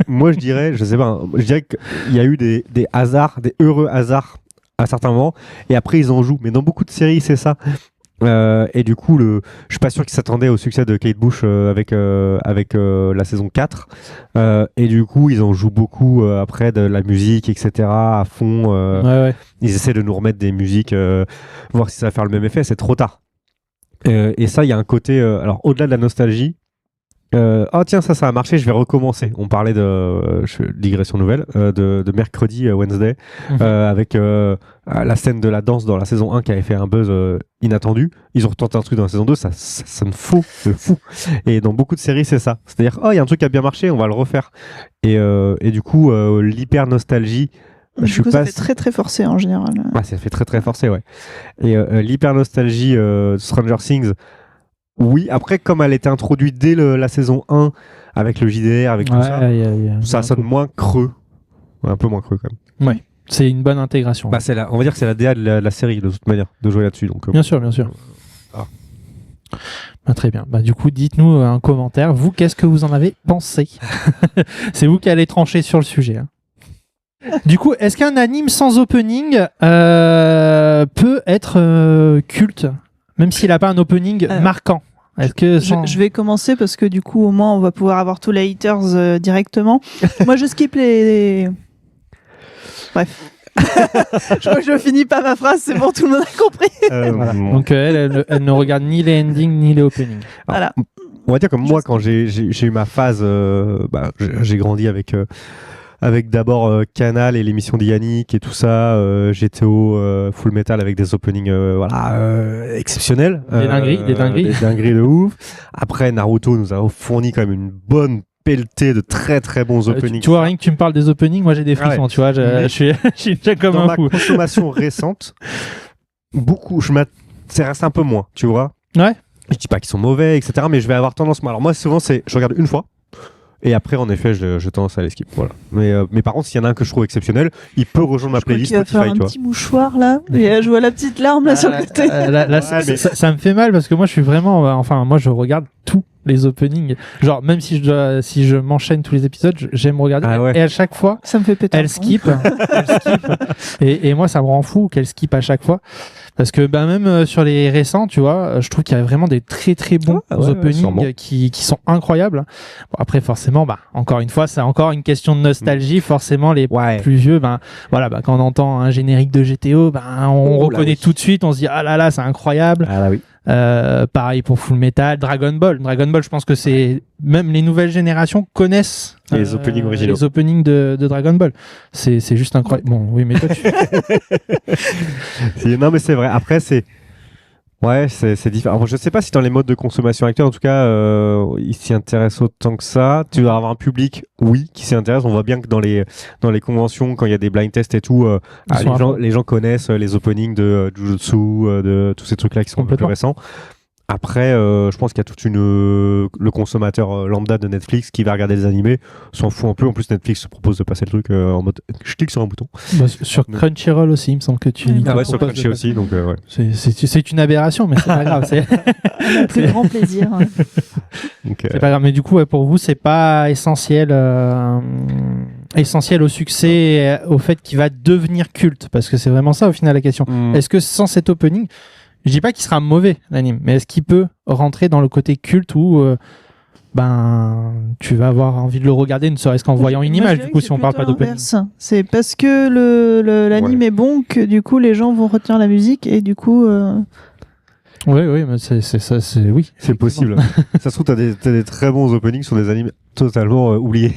[SPEAKER 1] Moi, je dirais qu'il y a eu des hasards, des heureux hasards à certains moments, et après ils en jouent. Mais dans beaucoup de séries, c'est ça. Et du coup, je suis pas sûr qu'ils s'attendaient au succès de Kate Bush avec la saison 4. Et du coup, ils en jouent beaucoup après de la musique, etc. à fond.
[SPEAKER 3] Ouais.
[SPEAKER 1] Ils essaient de nous remettre des musiques, voir si ça va faire le même effet. C'est trop tard. Et ça, il y a un côté, alors au-delà de la nostalgie. Oh tiens, ça a marché, je vais recommencer. On parlait de digression nouvelle de mercredi Wednesday avec la scène de la danse dans la saison 1 qui avait fait un buzz inattendu. Ils ont retenté un truc dans la saison 2, ça sonne faux, de fou. Et dans beaucoup de séries, c'est ça. C'est-à-dire, il y a un truc qui a bien marché, on va le refaire. Et du coup, l'hyper nostalgie.
[SPEAKER 2] Ça fait très très forcé en général.
[SPEAKER 1] Ouais, ça fait très très forcé, ouais. Et l'hyper nostalgie Stranger Things. Oui, après, comme elle était introduite dès la saison 1, avec le JDR, avec tout ça, ça sonne moins creux. Ouais, un peu moins creux, quand même.
[SPEAKER 3] Ouais, c'est une bonne intégration.
[SPEAKER 1] On va dire que c'est la DA de la série, de toute manière, de jouer là-dessus. Donc,
[SPEAKER 3] bien sûr. Très bien. Du coup, dites-nous un commentaire. Vous, qu'est-ce que vous en avez pensé? C'est vous qui allez trancher sur le sujet. Du coup, est-ce qu'un anime sans opening peut être culte, même s'il n'a pas un opening marquant? Est-ce que
[SPEAKER 2] je vais commencer parce que du coup, au moins, on va pouvoir avoir tous les haters directement. Moi, je skip les... Bref. Je crois que je finis pas ma phrase, c'est bon, tout le monde a compris.
[SPEAKER 3] Voilà. Donc, elle ne regarde ni les endings ni les openings.
[SPEAKER 2] Voilà.
[SPEAKER 1] On va dire que moi, quand j'ai eu ma phase, j'ai grandi avec d'abord Canal et l'émission d'Yannick et tout ça, GTO, Full Metal avec des openings exceptionnels. Des dingueries de ouf. Après, Naruto nous a fourni quand même une bonne pelletée de très très bons openings.
[SPEAKER 3] Tu vois, rien que tu me parles des openings, moi j'ai des frissons, tu vois, je suis déjà comme
[SPEAKER 1] dans
[SPEAKER 3] un fou.
[SPEAKER 1] Dans ma consommation récente, c'est resté un peu moins, tu vois.
[SPEAKER 3] Ouais.
[SPEAKER 1] Je dis pas qu'ils sont mauvais, etc., mais je vais avoir tendance... Alors moi, souvent, je regarde une fois, et après, en effet, j'ai tendance à les skip. Voilà. Mais par contre, s'il y en a un que je trouve exceptionnel, il peut rejoindre ma playlist
[SPEAKER 2] Spotify. Tu vas faire un petit mouchoir là, et je vois la petite larme là sur le côté.
[SPEAKER 3] Ça me fait mal parce que moi, je suis vraiment... moi, je regarde tous les openings. Genre, même si je m'enchaîne tous les épisodes, j'aime regarder. Et à chaque fois,
[SPEAKER 2] ça me fait péter.
[SPEAKER 3] Elle skip. Et moi, ça me rend fou qu'elle skip à chaque fois. Parce que même sur les récents, tu vois, je trouve qu'il y a vraiment des très très bons openings qui sont incroyables. Bon, après, forcément, encore une fois, c'est encore une question de nostalgie. Forcément, les plus vieux, quand on entend un générique de GTO, on reconnaît tout de suite, on se dit ah là là, c'est incroyable.
[SPEAKER 1] Ah là oui.
[SPEAKER 3] Pareil pour Full Metal, Dragon Ball, je pense que c'est même les nouvelles générations connaissent
[SPEAKER 1] les openings originaux,
[SPEAKER 3] les openings de Dragon Ball. C'est juste incroyable. Bon, oui, mais toi
[SPEAKER 1] non, mais c'est vrai. Après, c'est différent. Je sais pas si dans les modes de consommation actuels, en tout cas, ils s'y intéressent autant que ça. Tu vas avoir un public, qui s'y intéresse. On voit bien que dans les conventions, quand il y a des blind tests et tout, les gens connaissent les openings de Jujutsu, de tous ces trucs-là qui sont un peu plus récents. Après, je pense qu'il y a le consommateur lambda de Netflix qui va regarder des animés, s'en fout un peu. En plus, Netflix se propose de passer le truc en mode je clique sur un bouton.
[SPEAKER 3] Sur Crunchyroll aussi, il me semble que tu.
[SPEAKER 1] Sur Crunchyroll aussi, donc ouais.
[SPEAKER 3] C'est une aberration, mais c'est pas grave. C'est
[SPEAKER 2] un plus grand plaisir.
[SPEAKER 3] C'est pas grave, mais du coup, pour vous, c'est pas essentiel au succès, et au fait qu'il va devenir culte, parce que c'est vraiment ça au final la question. Est-ce que sans cet opening, je dis pas qu'il sera mauvais l'anime, mais est-ce qu'il peut rentrer dans le côté culte où tu vas avoir envie de le regarder, ne serait-ce qu'en voyant une image, du coup, si on parle pas d'opening.
[SPEAKER 2] C'est parce que l'anime est bon que du coup les gens vont retenir la musique et du coup.
[SPEAKER 3] Oui, mais c'est ça,
[SPEAKER 1] c'est possible. Ça se trouve, t'as des très bons openings sur des animes totalement oubliés.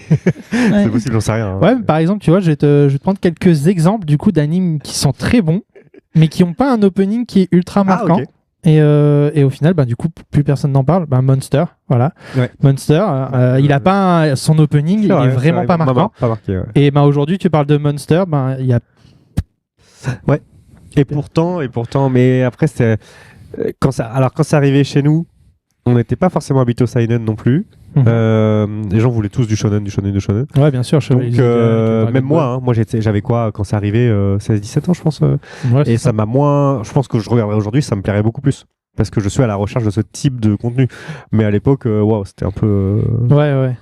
[SPEAKER 1] C'est possible, j'en sais rien.
[SPEAKER 3] Ouais, par exemple, tu vois, je vais te prendre quelques exemples du coup d'animes qui sont très bons mais qui ont pas un opening qui est ultra marquant.
[SPEAKER 1] ok.
[SPEAKER 3] Et au final, du coup, plus personne n'en parle. Monster, voilà.
[SPEAKER 1] Ouais.
[SPEAKER 3] Monster, il a pas son opening, il est vraiment pas marquant.
[SPEAKER 1] Pas marqué, ouais.
[SPEAKER 3] Et aujourd'hui, tu parles de Monster, il y a.
[SPEAKER 1] Et pourtant, mais après, c'est quand ça arrivait chez nous, on n'était pas forcément habitué au seinen non plus. Les gens voulaient tous du shonen.
[SPEAKER 3] Ouais, bien sûr.
[SPEAKER 1] Donc même moi, j'avais quoi quand ça arrivait 16-17 ans, je pense.
[SPEAKER 3] Ouais,
[SPEAKER 1] Et ça m'a moins. Je pense que je regarderais aujourd'hui, ça me plairait beaucoup plus. Parce que je suis à la recherche de ce type de contenu. Mais à l'époque, waouh, c'était un peu.
[SPEAKER 3] Ouais.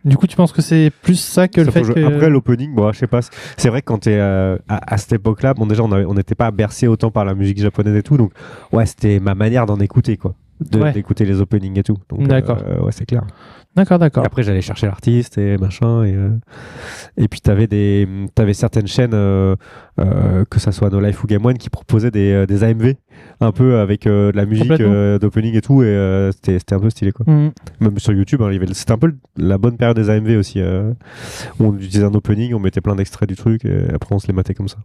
[SPEAKER 3] Du coup, tu penses que c'est plus ça que le fait que...
[SPEAKER 1] Après, l'opening, je sais pas. C'est vrai que quand t'es à cette époque-là, bon, déjà, on n'était pas bercé autant par la musique japonaise et tout. Donc, ouais, c'était ma manière d'en écouter, quoi. D'écouter les openings et tout. Donc,
[SPEAKER 3] d'accord.
[SPEAKER 1] Ouais, c'est clair.
[SPEAKER 3] D'accord.
[SPEAKER 1] Et après, j'allais chercher l'artiste et machin. Et puis, t'avais certaines chaînes, que ça soit No Life ou Game One, qui proposaient des AMV, un peu avec de la musique d'opening et tout. Et c'était un peu stylé, quoi. Même sur YouTube, c'était un peu la bonne période des AMV aussi. Où on utilisait un opening, on mettait plein d'extraits du truc et après, on se les matait comme ça.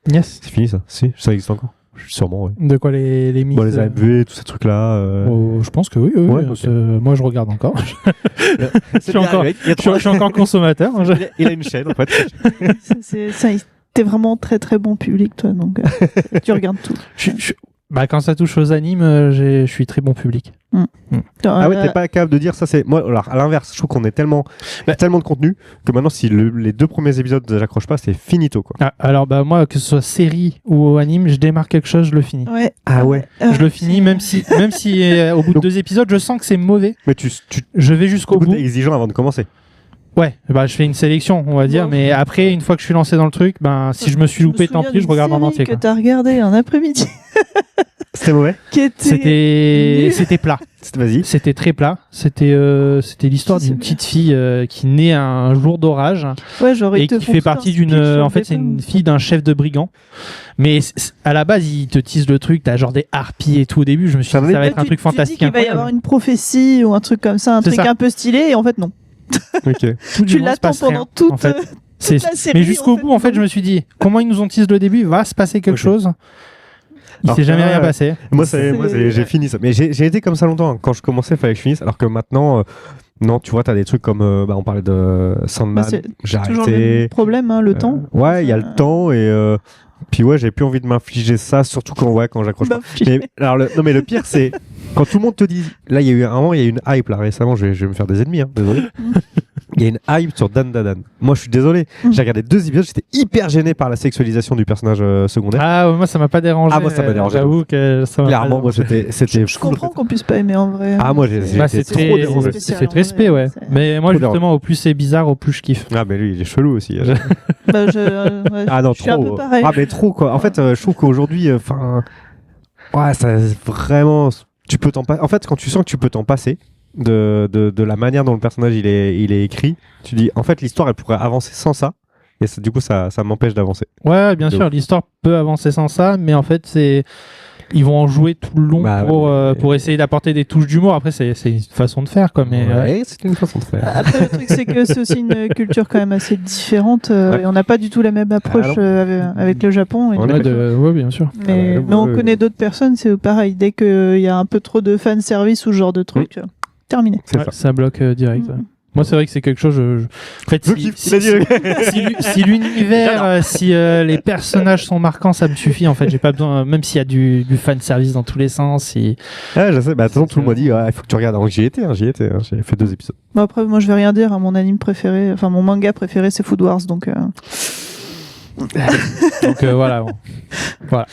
[SPEAKER 3] Yes.
[SPEAKER 1] C'est fini, ça? Si, ça existe encore. Sûrement, ouais.
[SPEAKER 3] De quoi les mix
[SPEAKER 1] Les AMV, tous ces trucs-là.
[SPEAKER 3] Je pense que oui.
[SPEAKER 1] Ouais, okay.
[SPEAKER 3] Moi, je regarde encore. Je suis
[SPEAKER 1] je
[SPEAKER 3] encore consommateur.
[SPEAKER 1] Il a une chaîne, en fait.
[SPEAKER 2] T'es vraiment très très bon public, toi, donc tu regardes tout.
[SPEAKER 3] Quand ça touche aux animes, je suis très bon public.
[SPEAKER 1] Ah ouais, t'es pas capable de dire ça, c'est moi. Alors à l'inverse, je trouve qu'on est tellement de contenu que maintenant, si les 2 premiers épisodes j'accroche pas, c'est finito, quoi.
[SPEAKER 3] Alors moi, que ce soit série ou anime, je démarre quelque chose, je le finis.
[SPEAKER 2] Ouais.
[SPEAKER 1] Ah ouais.
[SPEAKER 3] Je le finis, même si au bout de 2 épisodes, je sens que c'est mauvais.
[SPEAKER 1] Mais
[SPEAKER 3] je vais jusqu'au bout.
[SPEAKER 1] T'es exigeant avant de commencer.
[SPEAKER 3] Ouais, je fais une sélection, on va dire, mais après, une fois que je suis lancé dans le truc, si je me suis loupé, tant pis, je regarde en entier.
[SPEAKER 2] Que t'as regardé un après-midi.
[SPEAKER 1] C'était mauvais.
[SPEAKER 3] C'était plat.
[SPEAKER 1] Vas-y.
[SPEAKER 3] C'était très plat. C'était l'histoire d'une petite fille qui naît un jour d'orage et qui fait partie d'une. En fait, c'est une fille d'un chef de brigand. Mais à la base, ils te teasent le truc. T'as genre des harpies et tout au début. Je me suis dit, ça va être un truc fantastique.
[SPEAKER 2] Il va y avoir une prophétie ou un truc comme ça, un truc un peu stylé, et en fait, non.
[SPEAKER 1] Ok.
[SPEAKER 2] Tu l'attends pendant toute la série.
[SPEAKER 3] Mais jusqu'au bout, en fait, je me suis dit, comment ils nous ont teasé le début, va se passer quelque chose. Il s'est jamais rien passé.
[SPEAKER 1] Moi, j'ai fini ça. Mais j'ai été comme ça longtemps. Hein. Quand je commençais, il fallait que je finisse. Alors que maintenant, non, tu vois, t'as des trucs comme. On parlait de Sandman. J'ai arrêté.
[SPEAKER 2] Toujours le problème, le temps.
[SPEAKER 1] Ouais, il y a le temps et. Puis ouais, j'ai plus envie de m'infliger ça, surtout quand j'accroche pas. Mais le pire, c'est quand tout le monde te dit. Là, il y a eu une hype là récemment. Je vais me faire des ennemis, hein, désolé. Il y a une hype sur Dan Dadan. Moi, je suis désolé. J'ai regardé 2 épisodes, j'étais hyper gêné par la sexualisation du personnage secondaire.
[SPEAKER 3] Ah, moi, ça m'a pas dérangé.
[SPEAKER 1] Ah, moi, ça m'a dérangé.
[SPEAKER 3] J'avoue que ça m'a.
[SPEAKER 1] Clairement, moi, c'était.
[SPEAKER 2] Je comprends qu'on puisse pas aimer en vrai.
[SPEAKER 1] Ah, moi, c'est trop dérangé.
[SPEAKER 3] C'est fait respect, ouais. Mais moi, justement, au plus c'est bizarre, au plus je kiffe.
[SPEAKER 1] Ah, mais lui, il est chelou aussi.
[SPEAKER 2] Ah non, trop. Un peu pareil.
[SPEAKER 1] Ah, mais trop, quoi. En fait, je trouve qu'aujourd'hui, ouais, ça vraiment. Tu peux t'en passer. En fait, quand tu sens que tu peux t'en passer de la manière dont le personnage il est écrit, tu dis en fait l'histoire elle pourrait avancer sans ça et du coup ça m'empêche d'avancer.
[SPEAKER 3] Ouais, bien sûr, l'histoire peut avancer sans ça, mais en fait ils vont en jouer tout le long pour essayer d'apporter des touches d'humour. Après, c'est une façon de faire, quoi. Mais
[SPEAKER 1] c'est une façon de faire.
[SPEAKER 2] Après, le truc, c'est que c'est aussi une culture quand même assez différente. Et on n'a pas du tout la même approche avec le Japon.
[SPEAKER 3] Ouais, bien sûr.
[SPEAKER 2] Mais on connaît d'autres personnes, c'est pareil. Dès qu'il y a un peu trop de fan service ou ce genre de truc, terminé.
[SPEAKER 3] Ça bloque direct. Moi, c'est vrai que c'est quelque chose. En fait, si l'univers, si les personnages sont marquants, ça me suffit. En fait, j'ai pas besoin, même s'il y a du fan service dans tous les sens.
[SPEAKER 1] Ouais, je sais. Bah, de toute façon, tout le monde m'a dit, il faut que tu regardes. Donc, j'y étais. J'ai fait 2 épisodes.
[SPEAKER 2] Bon, après, moi, je vais rien dire. Mon anime préféré, enfin, mon manga préféré, c'est Food Wars, donc.
[SPEAKER 3] Donc voilà. Bon. Voilà.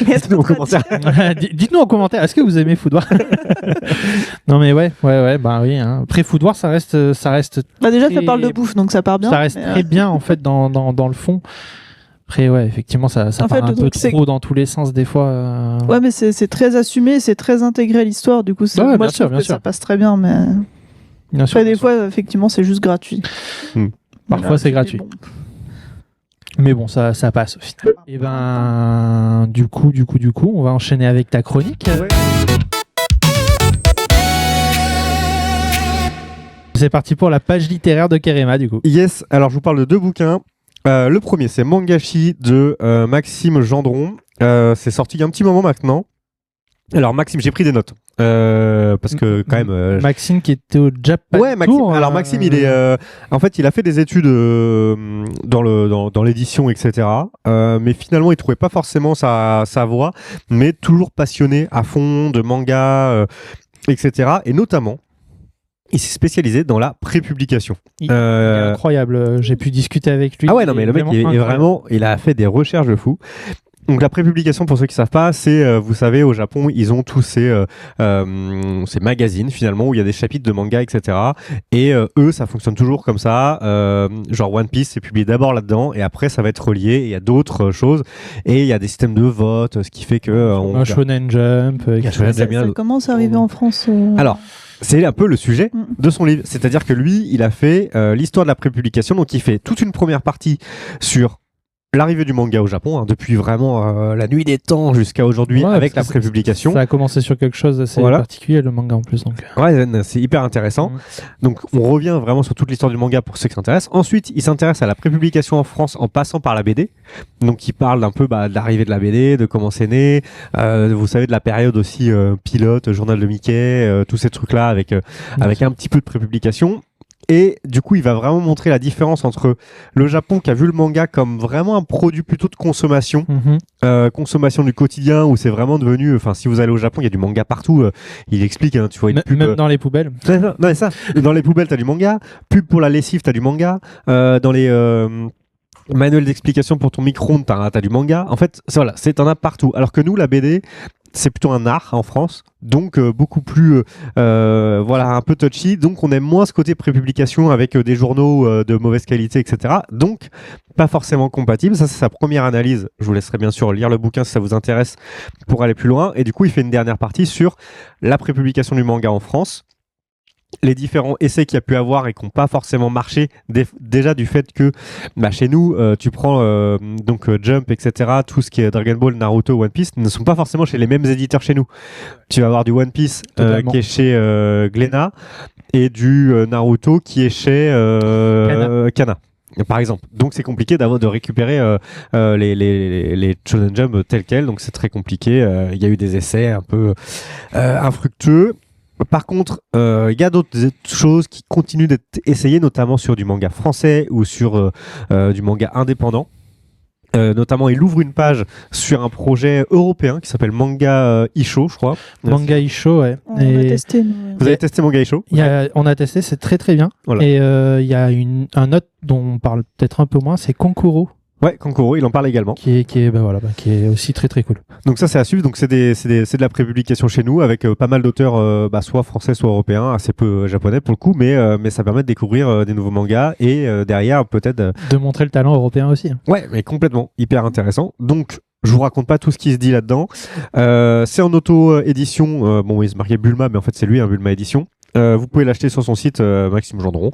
[SPEAKER 1] Dites-nous en commentaire.
[SPEAKER 3] Dites-nous en commentaire. Est-ce que vous aimez Food Wars? Non mais ouais. Bah oui. Hein. Après Food Wars, ça reste.
[SPEAKER 2] Bah déjà, ça parle de bouffe, donc ça part bien.
[SPEAKER 3] Ça reste très bien en fait dans le fond. Après ouais, effectivement, ça part un peu trop dans tous les sens des fois.
[SPEAKER 2] Ouais, mais c'est très assumé, c'est très intégré à l'histoire. Du coup, moi je trouve que ça passe très bien, mais. Bien sûr. Après, des fois, effectivement, c'est juste gratuit.
[SPEAKER 3] Parfois, c'est gratuit. Mais bon, ça passe au final. Et ben, du coup, on va enchaîner avec ta chronique. Ouais. C'est parti pour la page littéraire de Kerema, du coup.
[SPEAKER 1] Yes, alors je vous parle de 2 bouquins. Le premier, c'est Mangashi de Maxime Gendron. C'est sorti il y a un petit moment maintenant. Alors Maxime, j'ai pris des notes parce que quand même.
[SPEAKER 3] Maxime qui était au Japan
[SPEAKER 1] Ouais, Maxime.
[SPEAKER 3] Tour,
[SPEAKER 1] Alors Maxime, il est, en fait, il a fait des études dans l'édition, etc. Mais finalement, il trouvait pas forcément sa voie, mais toujours passionné à fond de manga, etc. Et notamment, il s'est spécialisé dans la prépublication.
[SPEAKER 3] il est incroyable. J'ai pu discuter avec lui.
[SPEAKER 1] Ah ouais, non, mais le mec, il a fait des recherches de fou. Donc la prépublication, pour ceux qui savent pas, c'est, vous savez, au Japon, ils ont tous ces magazines finalement où il y a des chapitres de manga, etc. Et eux, ça fonctionne toujours comme ça. Genre One Piece, c'est publié d'abord là-dedans et après ça va être relié. Il y a d'autres choses et il y a des systèmes de vote, ce qui fait que
[SPEAKER 3] un Shonen Jump.
[SPEAKER 2] Ça commence à arriver en France.
[SPEAKER 1] Alors. C'est un peu le sujet de son livre. C'est-à-dire que lui, il a fait l'histoire de la prépublication. Donc, il fait toute une première partie sur l'arrivée du manga au Japon, depuis vraiment la nuit des temps jusqu'à aujourd'hui, avec la prépublication.
[SPEAKER 3] Ça a commencé sur quelque chose d'assez particulier, le manga en plus. Donc.
[SPEAKER 1] Ouais, c'est hyper intéressant. Donc, on revient vraiment sur toute l'histoire du manga pour ceux qui s'intéressent. Ensuite, il s'intéresse à la prépublication en France en passant par la BD. Donc, il parle un peu de l'arrivée de la BD, de comment c'est né. Vous savez, de la période aussi pilote, journal de Mickey, tous ces trucs-là avec un petit peu de prépublication. Et du coup, il va vraiment montrer la différence entre le Japon qui a vu le manga comme vraiment un produit plutôt de consommation, consommation du quotidien, où c'est vraiment devenu... Enfin, si vous allez au Japon, il y a du manga partout. Il explique, tu vois une pub...
[SPEAKER 3] Même dans les poubelles.
[SPEAKER 1] Non, mais ça. Dans les poubelles, t'as du manga. Pub pour la lessive, t'as du manga. Dans les... manuels d'explication pour ton micro-ondes, t'as du manga. En fait, voilà, t'en as partout. Alors que nous, la BD... c'est plutôt un art en France, donc beaucoup plus un peu touchy, donc on aime moins ce côté prépublication avec des journaux de mauvaise qualité, etc. Donc pas forcément compatible. Ça, c'est sa première analyse. Je vous laisserai bien sûr lire le bouquin si ça vous intéresse pour aller plus loin. Et du coup, il fait une dernière partie sur la prépublication du manga en France, les différents essais qu'il y a pu avoir et qui n'ont pas forcément marché, déjà du fait que chez nous, tu prends Jump, etc., tout ce qui est Dragon Ball, Naruto, One Piece, ne sont pas forcément chez les mêmes éditeurs chez nous. Tu vas avoir du One Piece qui est chez Glénat et du Naruto qui est chez Kana. Par exemple. Donc c'est compliqué de récupérer les Shonen Jump tels quels, donc c'est très compliqué. Il y a eu des essais un peu infructueux. Par contre, il y a d'autres choses qui continuent d'être essayées, notamment sur du manga français ou sur du manga indépendant. Notamment, il ouvre une page sur un projet européen qui s'appelle Manga Isho, je crois.
[SPEAKER 3] Manga Isho, ouais.
[SPEAKER 2] On a testé.
[SPEAKER 1] Vous avez testé Manga Isho ?
[SPEAKER 3] On a testé, c'est très très bien. Voilà. Et il y a un autre dont on parle peut-être un peu moins, c'est Kankuro.
[SPEAKER 1] Ouais, Kankuro, il en parle également.
[SPEAKER 3] Qui est aussi très très cool.
[SPEAKER 1] Donc ça, c'est à suivre. Donc c'est de la prépublication chez nous avec pas mal d'auteurs, soit français, soit européens, assez peu japonais pour le coup, mais ça permet de découvrir des nouveaux mangas et derrière peut-être
[SPEAKER 3] de montrer le talent européen aussi.
[SPEAKER 1] Ouais, mais complètement, hyper intéressant. Donc je vous raconte pas tout ce qui se dit là-dedans. C'est en auto-édition. Il se marquait Bulma, mais en fait c'est lui, Bulma édition. Vous pouvez l'acheter sur son site Maxime Gendron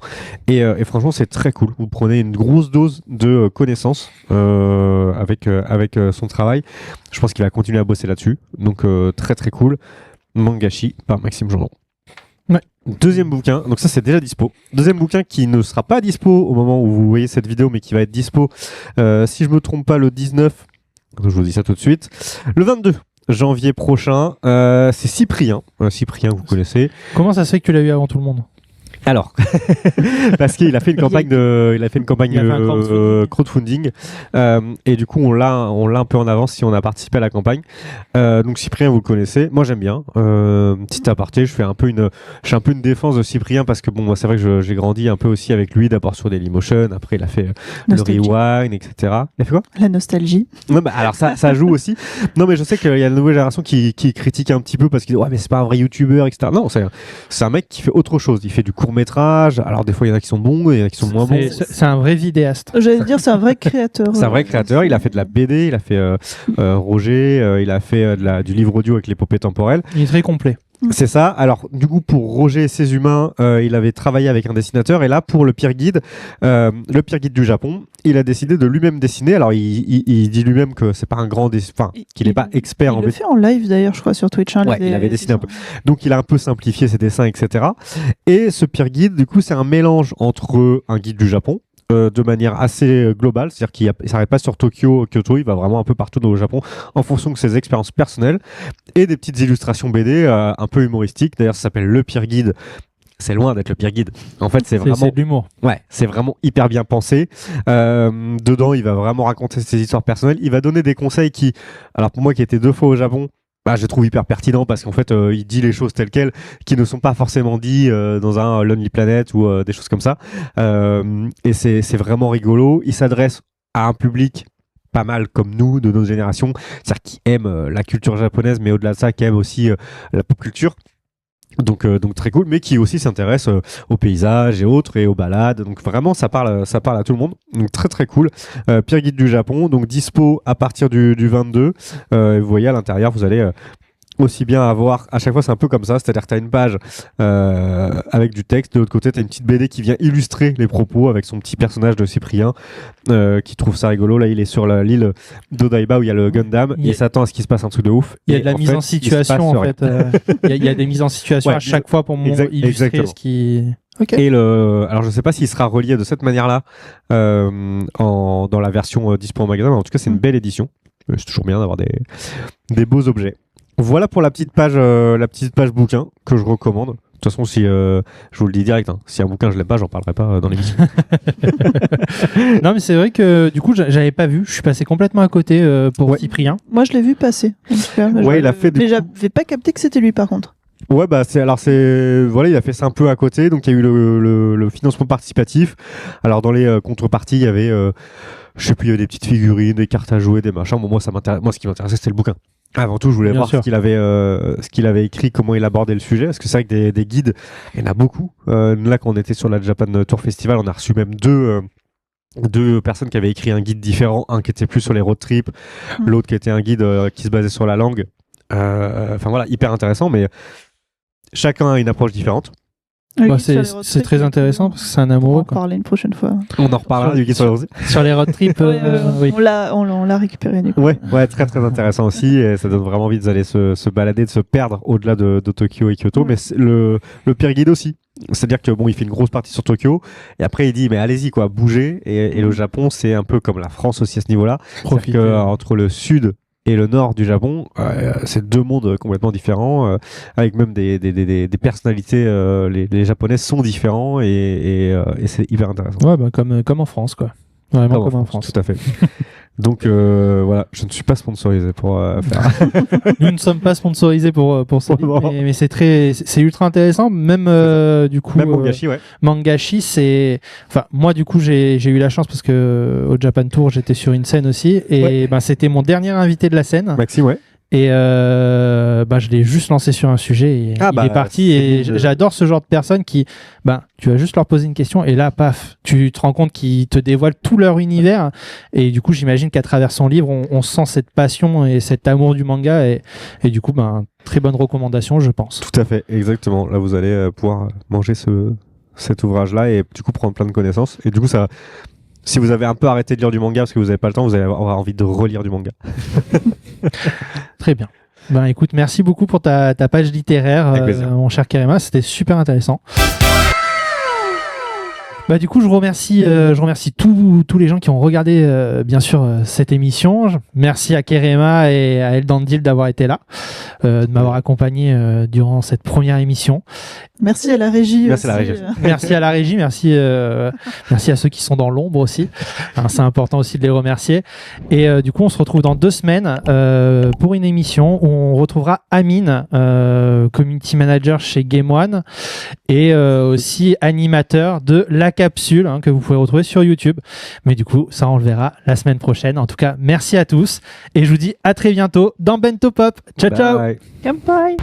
[SPEAKER 1] et franchement c'est très cool. Vous prenez une grosse dose de connaissances avec son travail. Je pense qu'il va continuer à bosser là-dessus, donc très très cool. Mangashi par Maxime Gendron.
[SPEAKER 3] Ouais.
[SPEAKER 1] Deuxième bouquin, donc ça c'est déjà dispo. Deuxième bouquin qui ne sera pas dispo au moment où vous voyez cette vidéo, mais qui va être dispo si je me trompe pas le 19. Donc je vous dis ça tout de suite. Le 22 janvier prochain, c'est Cyprien. Cyprien, vous connaissez.
[SPEAKER 3] Comment ça se fait que tu l'as eu avant tout le monde ?
[SPEAKER 1] Alors, parce qu'il a fait une campagne crowdfunding et du coup on l'a un peu en avance si on a participé à la campagne. Donc Cyprien, vous le connaissez. Moi j'aime bien. Petit aparté, je fais un peu une défense de Cyprien parce que moi c'est vrai que j'ai grandi un peu aussi avec lui, d'abord sur Dailymotion, après il a fait le Rewind, etc. Il a fait quoi ?
[SPEAKER 2] La nostalgie.
[SPEAKER 1] Ouais, alors ça joue aussi. Non mais je sais qu'il y a une nouvelle génération qui critique un petit peu parce qu'il dit ouais mais c'est pas un vrai YouTuber, etc. Non, c'est un mec qui fait autre chose. Il fait du court-métrage. Alors des fois il y en a qui sont bons et il y en a qui sont moins bons.
[SPEAKER 3] C'est un vrai vidéaste.
[SPEAKER 2] J'allais dire c'est un vrai créateur.
[SPEAKER 1] C'est un vrai créateur. Il a fait de la BD, il a fait Roger, il a fait du livre audio avec l'épopée temporelle.
[SPEAKER 3] Il est très complet.
[SPEAKER 1] C'est ça. Alors, du coup, pour Roger et ses humains, il avait travaillé avec un dessinateur. Et là, pour le Pire Guide du Japon, il a décidé de lui-même dessiner. Alors, il dit lui-même que c'est pas un grand qu'il n'est pas expert en
[SPEAKER 2] BD. Il le fait en live d'ailleurs, je crois, sur Twitch.
[SPEAKER 1] Ouais, il avait dessiné un peu. Donc, il a un peu simplifié ses dessins, etc. Et ce Pire Guide, du coup, c'est un mélange entre un guide du Japon, de manière assez globale, c'est-à-dire qu'il ne s'arrête pas sur Tokyo, Kyoto, il va vraiment un peu partout au Japon en fonction de ses expériences personnelles et des petites illustrations BD un peu humoristiques. D'ailleurs, ça s'appelle Le Pire Guide. C'est loin d'être le pire guide. En fait, c'est
[SPEAKER 3] de l'humour.
[SPEAKER 1] Ouais, c'est vraiment hyper bien pensé. Dedans, il va vraiment raconter ses histoires personnelles. Il va donner des conseils qui, alors pour moi qui étais 2 fois au Japon, je trouve hyper pertinent parce qu'en fait, il dit les choses telles quelles qui ne sont pas forcément dites dans un Lonely Planet ou des choses comme ça. Et c'est vraiment rigolo. Il s'adresse à un public pas mal comme nous, de notre génération, c'est-à-dire qui aime la culture japonaise, mais au-delà de ça, qui aime aussi la pop culture. Donc très cool, mais qui aussi s'intéresse aux paysages et autres et aux balades. Donc vraiment, ça parle à tout le monde. Donc très très cool. Pire guide du Japon, donc dispo à partir du 22. Vous voyez à l'intérieur, vous allez aussi bien avoir, à chaque fois c'est un peu comme ça, c'est-à-dire que tu as une page avec du texte, de l'autre côté tu as une petite BD qui vient illustrer les propos avec son petit personnage de Cyprien qui trouve ça rigolo. Là il est sur l'île d'Odaiba où il y a le Gundam, il s'attend à ce qu'il se passe un truc de ouf.
[SPEAKER 3] Il y a de la mise en situation en fait. Il y a des mises en situation à chaque fois pour illustrer ce qui...
[SPEAKER 1] Okay. Et alors je sais pas s'il sera relié de cette manière-là dans la version dispo en magasin, mais en tout cas c'est une belle édition. C'est toujours bien d'avoir des beaux objets. Voilà pour la petite page bouquin que je recommande. De toute façon, si je vous le dis direct, si un bouquin je l'aime pas, j'en parlerai pas dans l'émission.
[SPEAKER 3] Non, mais c'est vrai que du coup, j'avais pas vu. Je suis passé complètement à côté pour Cyprien.
[SPEAKER 2] Moi, je l'ai vu passer. En tout cas,
[SPEAKER 1] il a fait.
[SPEAKER 2] Mais j'avais pas capté que c'était lui, par contre.
[SPEAKER 1] Ouais, il a fait ça un peu à côté. Donc il y a eu le financement participatif. Alors dans les contreparties, il y avait, je sais plus, il y avait des petites figurines, des cartes à jouer, des machins. Bon, moi, ce qui m'intéressait, c'était le bouquin. Avant tout, je voulais voir ce qu'il avait écrit, comment il abordait le sujet, parce que c'est vrai que des guides, il y en a beaucoup. Là, quand on était sur la Japan Tour Festival, on a reçu même deux personnes qui avaient écrit un guide différent, un qui était plus sur les road trips, l'autre qui était un guide qui se basait sur la langue. Enfin voilà, hyper intéressant, mais chacun a une approche différente.
[SPEAKER 3] C'est très intéressant parce que c'est un amoureux.
[SPEAKER 2] On va en parler une prochaine fois.
[SPEAKER 1] On en reparlera du guide
[SPEAKER 3] sur les road trips.
[SPEAKER 2] Oui. On l'a récupéré du coup.
[SPEAKER 1] Ouais, très très intéressant aussi, et ça donne vraiment envie d'aller se balader, de se perdre au-delà de Tokyo et Kyoto. Mais le pire guide aussi. C'est-à-dire que il fait une grosse partie sur Tokyo et après il dit mais allez-y quoi, bougez, et le Japon c'est un peu comme la France aussi à ce niveau-là. Profitez. Entre le sud et le nord du Japon, c'est 2 mondes complètement différents, avec même des personnalités. Les Japonais sont différents et c'est hyper intéressant.
[SPEAKER 3] Ouais, comme en France, quoi. Vraiment comme en France.
[SPEAKER 1] Tout à fait. Donc voilà, je ne suis pas sponsorisé pour faire.
[SPEAKER 3] Nous ne sommes pas sponsorisés pour ça, mais c'est ultra intéressant. Même du coup.
[SPEAKER 1] Même Mangashi, ouais.
[SPEAKER 3] Mangashi, c'est. Enfin, moi du coup, j'ai eu la chance parce que au Japan Tour, j'étais sur une scène aussi, et c'était mon dernier invité de la scène.
[SPEAKER 1] Maxime, ouais.
[SPEAKER 3] Et je l'ai juste lancé sur un sujet et il est parti. Et j'adore ce genre de personnes qui, tu vas juste leur poser une question et là, paf, tu te rends compte qu'ils te dévoilent tout leur univers. Et du coup, j'imagine qu'à travers son livre, on sent cette passion et cet amour du manga. Et du coup, très bonne recommandation, je pense.
[SPEAKER 1] Tout à fait, exactement. Là, vous allez pouvoir manger cet ouvrage-là et du coup prendre plein de connaissances. Et du coup, ça... Si vous avez un peu arrêté de lire du manga parce que vous n'avez pas le temps, vous allez avoir envie de relire du manga.
[SPEAKER 3] Très bien. Écoute, merci beaucoup pour ta page littéraire, mon cher Kerema. C'était super intéressant. Du coup, je remercie tous les gens qui ont regardé, bien sûr, cette émission. Merci à Kerema et à Eldandil d'avoir été là, de m'avoir accompagné durant cette première émission.
[SPEAKER 2] Merci à la régie.
[SPEAKER 1] Merci à la régie.
[SPEAKER 3] Merci à la régie. Merci à ceux qui sont dans l'ombre aussi. C'est important aussi de les remercier. Et du coup, on se retrouve dans 2 semaines pour une émission où on retrouvera Amine, community manager chez Game One, et aussi animateur de La Capsule, que vous pouvez retrouver sur YouTube. Mais du coup, ça on le verra la semaine prochaine. En tout cas, merci à tous et je vous dis à très bientôt dans Bento Pop. Ciao, ciao.
[SPEAKER 2] Bye.